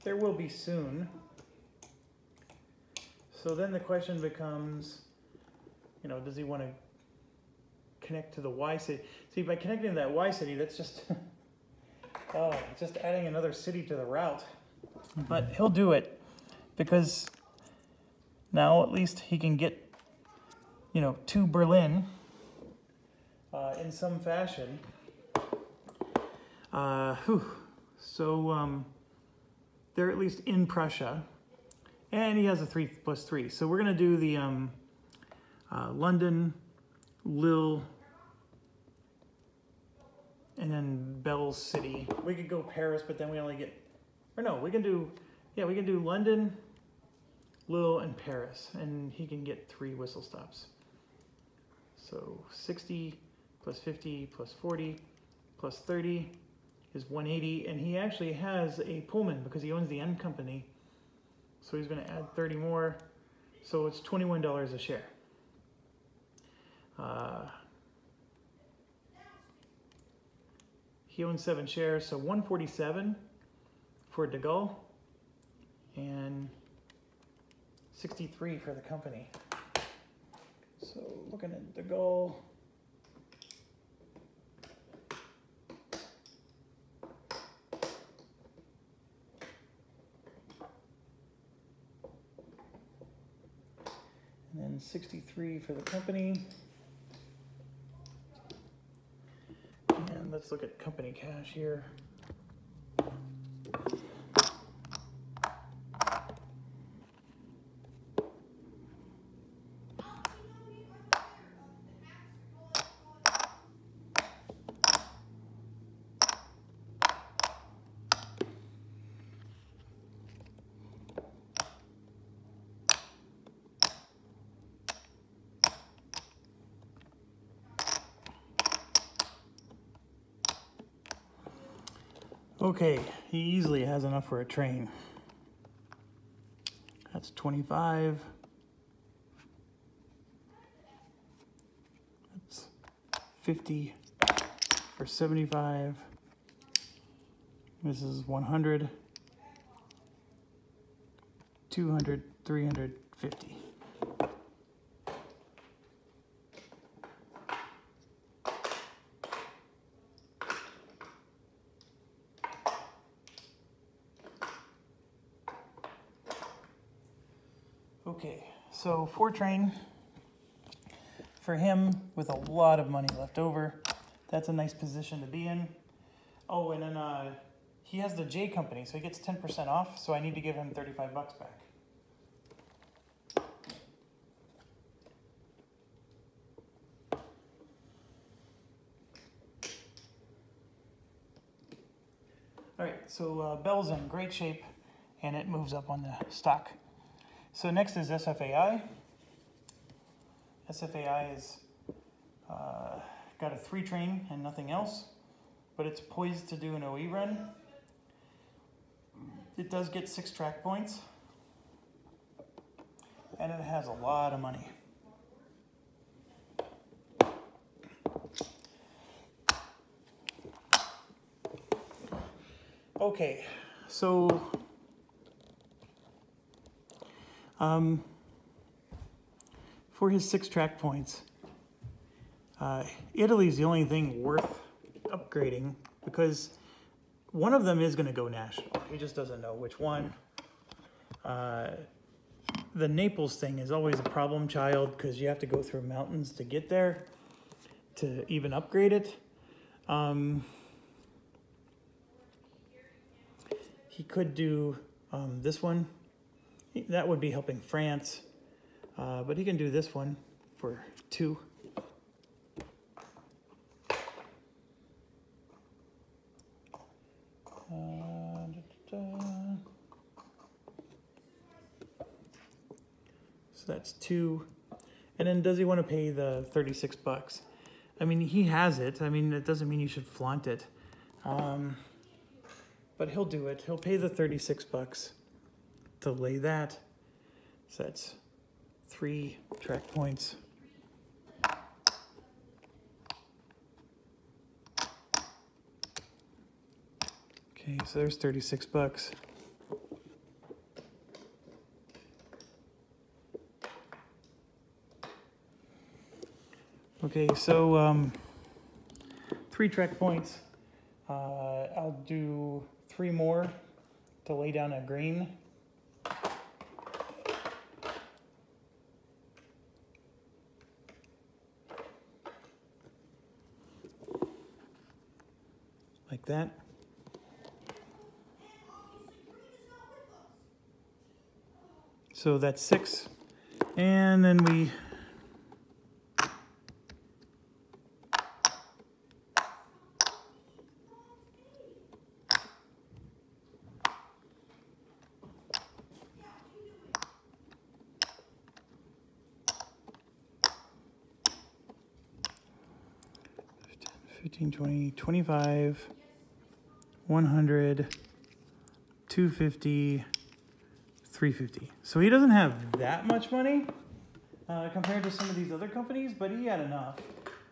There will be soon. So then the question becomes, you know, does he want to connect to the Y city? See, by connecting to that Y city, that's just, oh, just adding another city to the route. But he'll do it because now at least he can get, you know, to Berlin in some fashion. So they're at least in Prussia, and he has a 3+3. So we're gonna do the London, Lille, and then Bell's City. We could go Paris, but then we only get, or no, we can do, yeah, we can do London, Lille, and Paris, and he can get 3 whistle stops. So 60 plus 50 plus 40 plus 30 is 180, and he actually has a Pullman because he owns the M company. So he's going to add 30 more, so it's $21 a share. He owns 7 shares, so 147 for De Gaulle and 63 for the company. So looking at De Gaulle, and then 63 for the company. And let's look at company cash here. Okay, he easily has enough for a train. That's 25. That's 50 for 75. This is 100, 200, 350. Okay, so 4 train, for him with a lot of money left over. That's a nice position to be in. Oh, and then he has the J company, so he gets 10% off, so I need to give him 35 bucks back. All right, so Bell's in great shape, and it moves up on the stock. So next is SFAI. SFAI is got a 3 train and nothing else, but it's poised to do an OE run. It does get 6 track points, and it has a lot of money. Okay, so for his 6 track points, Italy's the only thing worth upgrading because one of them is going to go national. He just doesn't know which one. The Naples thing is always a problem child because you have to go through mountains to get there to even upgrade it. He could do this one. That would be helping France, but he can do this one for 2. So that's 2. And then does he want to pay the 36 bucks? I mean, he has it. I mean, it doesn't mean you should flaunt it. But he'll do it. He'll pay the 36 bucks to lay that. So that's 3 track points. Okay, so there's 36 bucks. Okay, so 3 track points. I'll do 3 more to lay down a green. Like that. So that's 6. And then we $15, $20, $25, $100, $250, $350. So he doesn't have that much money compared to some of these other companies, but he had enough.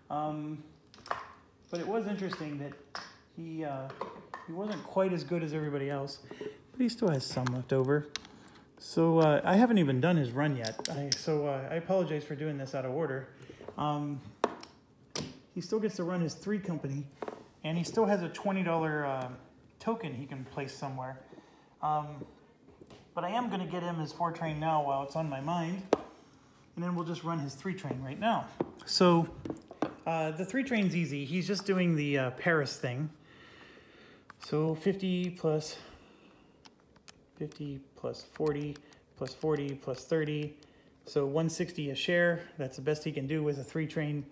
But it was interesting that he wasn't quite as good as everybody else, but he still has some left over. So I haven't even done his run yet. I apologize for doing this out of order. He still gets to run his 3 company, and he still has a $20 token he can place somewhere. But I am going to get him his 4 train now while it's on my mind, and then we'll just run his 3 train right now. So the 3 train's easy. He's just doing the Paris thing. So 50 plus 50 plus 40 plus 40 plus 30. So 160 a share. That's the best he can do with a 3 train.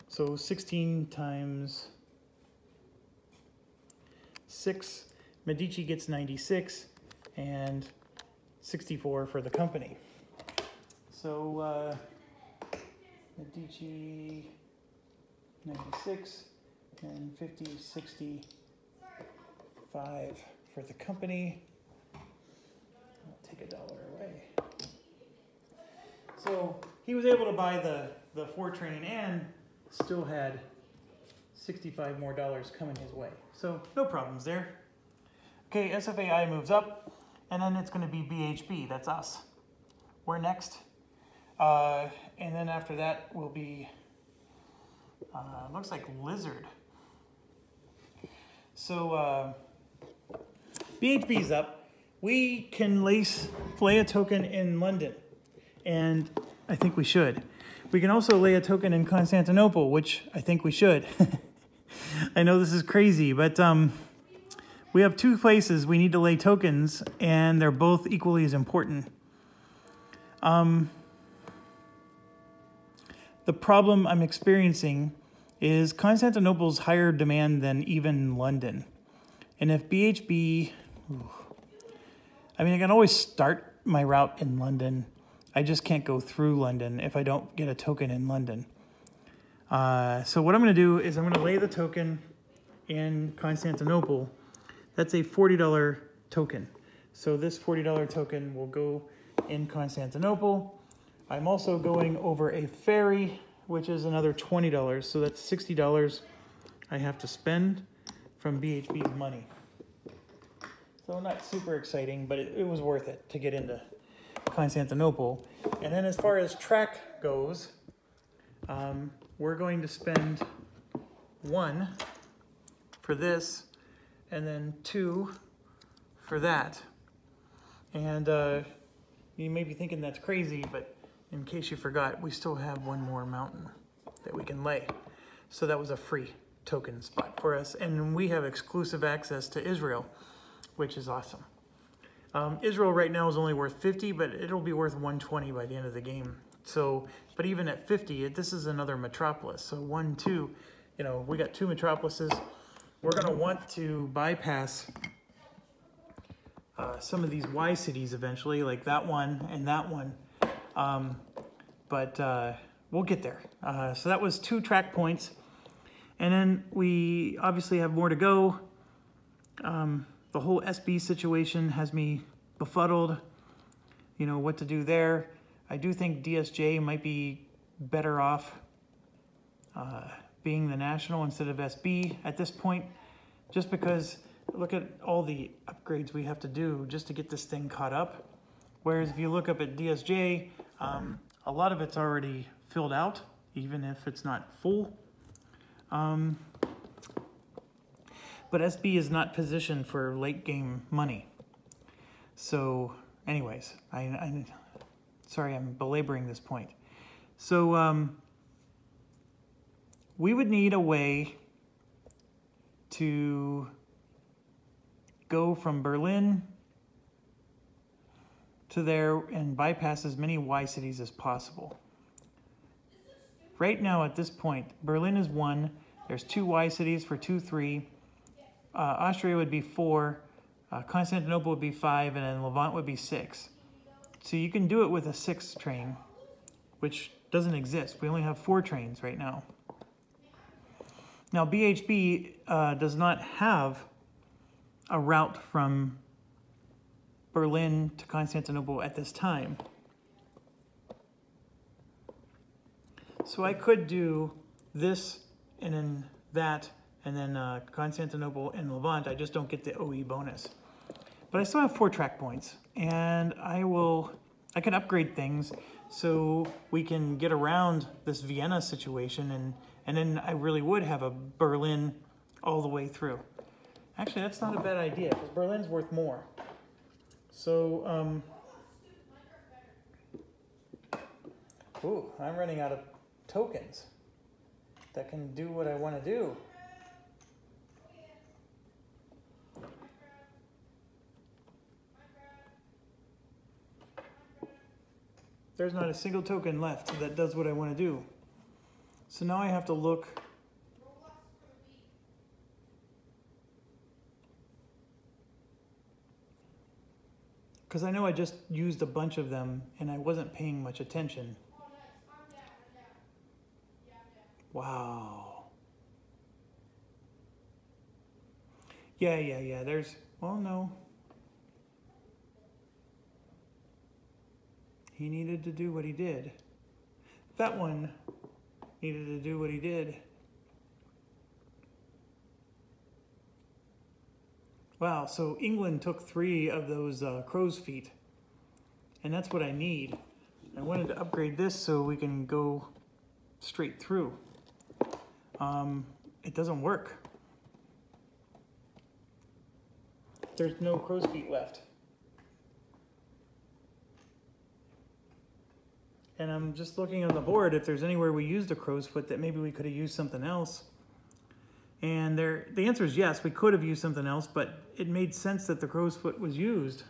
So 16 times 6. Medici gets 96 and 64 for the company. So Medici 96 and 50, 65 for the company. I'll take $1 away. So he was able to buy the 4 train and still had $65 more coming his way. So no problems there. Okay, SFAI moves up, and then it's going to be BHB. That's us. We're next. And then after that will be, looks like Lizard. So BHB's up. We can lay a token in London, and I think we should. We can also lay a token in Constantinople, which I think we should. I know this is crazy, but we have two places we need to lay tokens, and they're both equally as important. The problem I'm experiencing is Constantinople's higher demand than even London. And if BHB... I mean, I can always start my route in London. I just can't go through London if I don't get a token in London. So what I'm going to do is I'm going to lay the token in Constantinople. That's a $40 token. So this $40 token will go in Constantinople. I'm also going over a ferry, which is another $20. So that's $60 I have to spend from BHB's money. So not super exciting, but it was worth it to get into Constantinople. And then as far as track goes, we're going to spend 1 for this and then 2 for that. And you may be thinking that's crazy, but in case you forgot, we still have one more mountain that we can lay. So that was a free token spot for us. And we have exclusive access to Israel, which is awesome. Israel right now is only worth 50, but it'll be worth 120 by the end of the game. So, but even at 50, this is another metropolis. So 1, 2, you know, we got 2 metropolises. We're gonna want to bypass some of these Y cities eventually, like that one and that one. But we'll get there. So that was 2 track points. And then we obviously have more to go. The whole SB situation has me befuddled, you know, what to do there. I do think DSJ might be better off being the national instead of SB at this point, just because look at all the upgrades we have to do just to get this thing caught up. Whereas if you look up at DSJ, a lot of it's already filled out, even if it's not full. But SB is not positioned for late game money. So anyways, sorry, I'm belaboring this point. So we would need a way to go from Berlin to there and bypass as many Y cities as possible. Right now at this point, Berlin is 1. There's 2 Y cities for 2, 3. Austria would be 4, Constantinople would be 5, and then Levant would be 6. So you can do it with a 6th train, which doesn't exist. We only have 4 trains right now. Now BHB does not have a route from Berlin to Constantinople at this time. So I could do this and then that, and then Constantinople and Levant. I just don't get the OE bonus. But I still have 4 track points, and I can upgrade things so we can get around this Vienna situation, and then I really would have a Berlin all the way through. Actually, that's not a bad idea, because Berlin's worth more. So, ooh, I'm running out of tokens that can do what I want to do. There's not a single token left that does what I want to do. So now I have to look. Because I know I just used a bunch of them and I wasn't paying much attention. Wow. Yeah. There's, well, no. He needed to do what he did. That one needed to do what he did. Wow, so England took 3 of those crow's feet, and that's what I need. I wanted to upgrade this so we can go straight through. It doesn't work. There's no crow's feet left. And I'm just looking on the board if there's anywhere we used a crow's foot that maybe we could have used something else. And the answer is yes, we could have used something else, but it made sense that the crow's foot was used.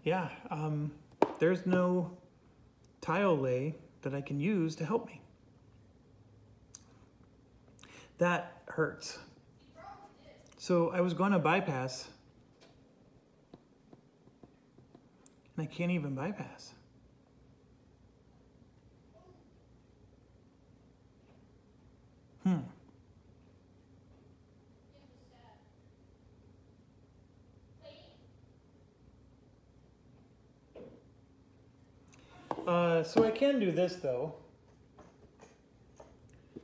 Yeah, there's no tile lay that I can use to help me. That hurts. So I was going to bypass, and I can't even bypass. So I can do this though.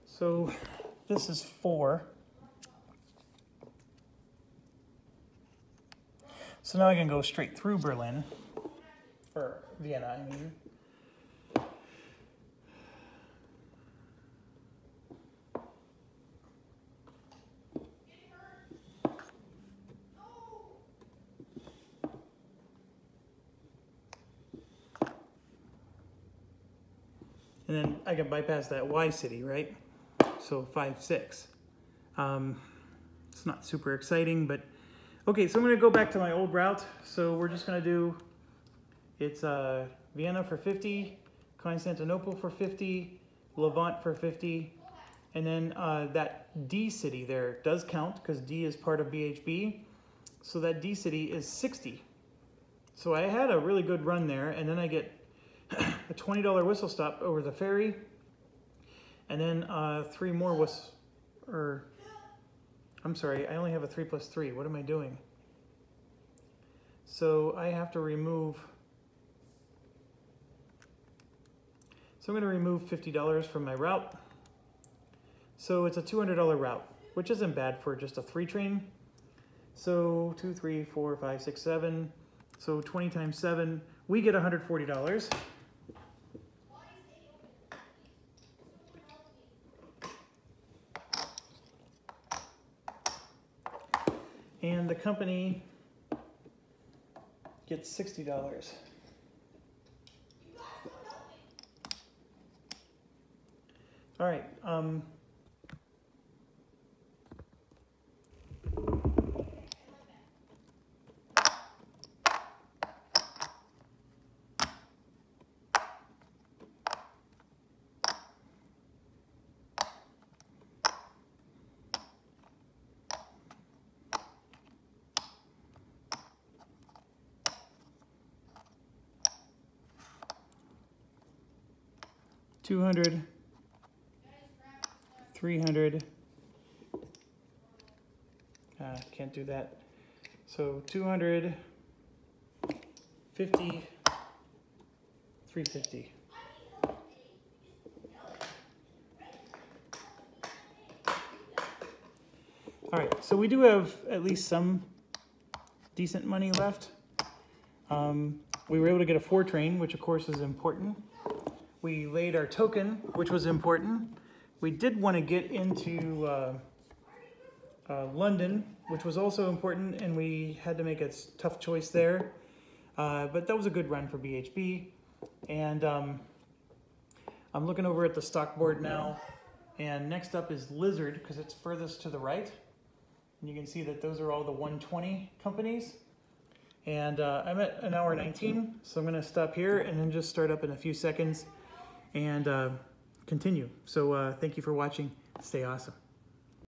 So this is 4. So now I can go straight through Berlin, or Vienna, I mean. And then I can bypass that Y city, right? So 5, 6. It's not super exciting, but okay, so I'm gonna go back to my old route. So we're just gonna do, it's Vienna for 50, Constantinople for 50, Levant for 50, and then that D city there does count because D is part of BHB. So that D city is 60. So I had a really good run there, and then I get a $20 whistle stop over the ferry, and then 3 more I'm sorry, I only have a 3 + 3. What am I doing? So I have to remove, so I'm going to remove $50 from my route. So it's a $200 route, which isn't bad for just a 3 train. So 2, 3, 4, 5, 6, 7. So 20 times 7, we get $140. And the company gets $60. All right. $200, $300. Can't do that. So 200, 50, 350. All right, so we do have at least some decent money left. We were able to get a 4 train, which of course is important. We laid our token, which was important. We did want to get into London, which was also important, and we had to make a tough choice there. But that was a good run for BHB. And I'm looking over at the stock board now, and next up is Lizard, because it's furthest to the right. And you can see that those are all the 120 companies. And I'm at 1 hour 19, so I'm going to stop here and then just start up in a few seconds and continue. So thank you for watching. Stay awesome.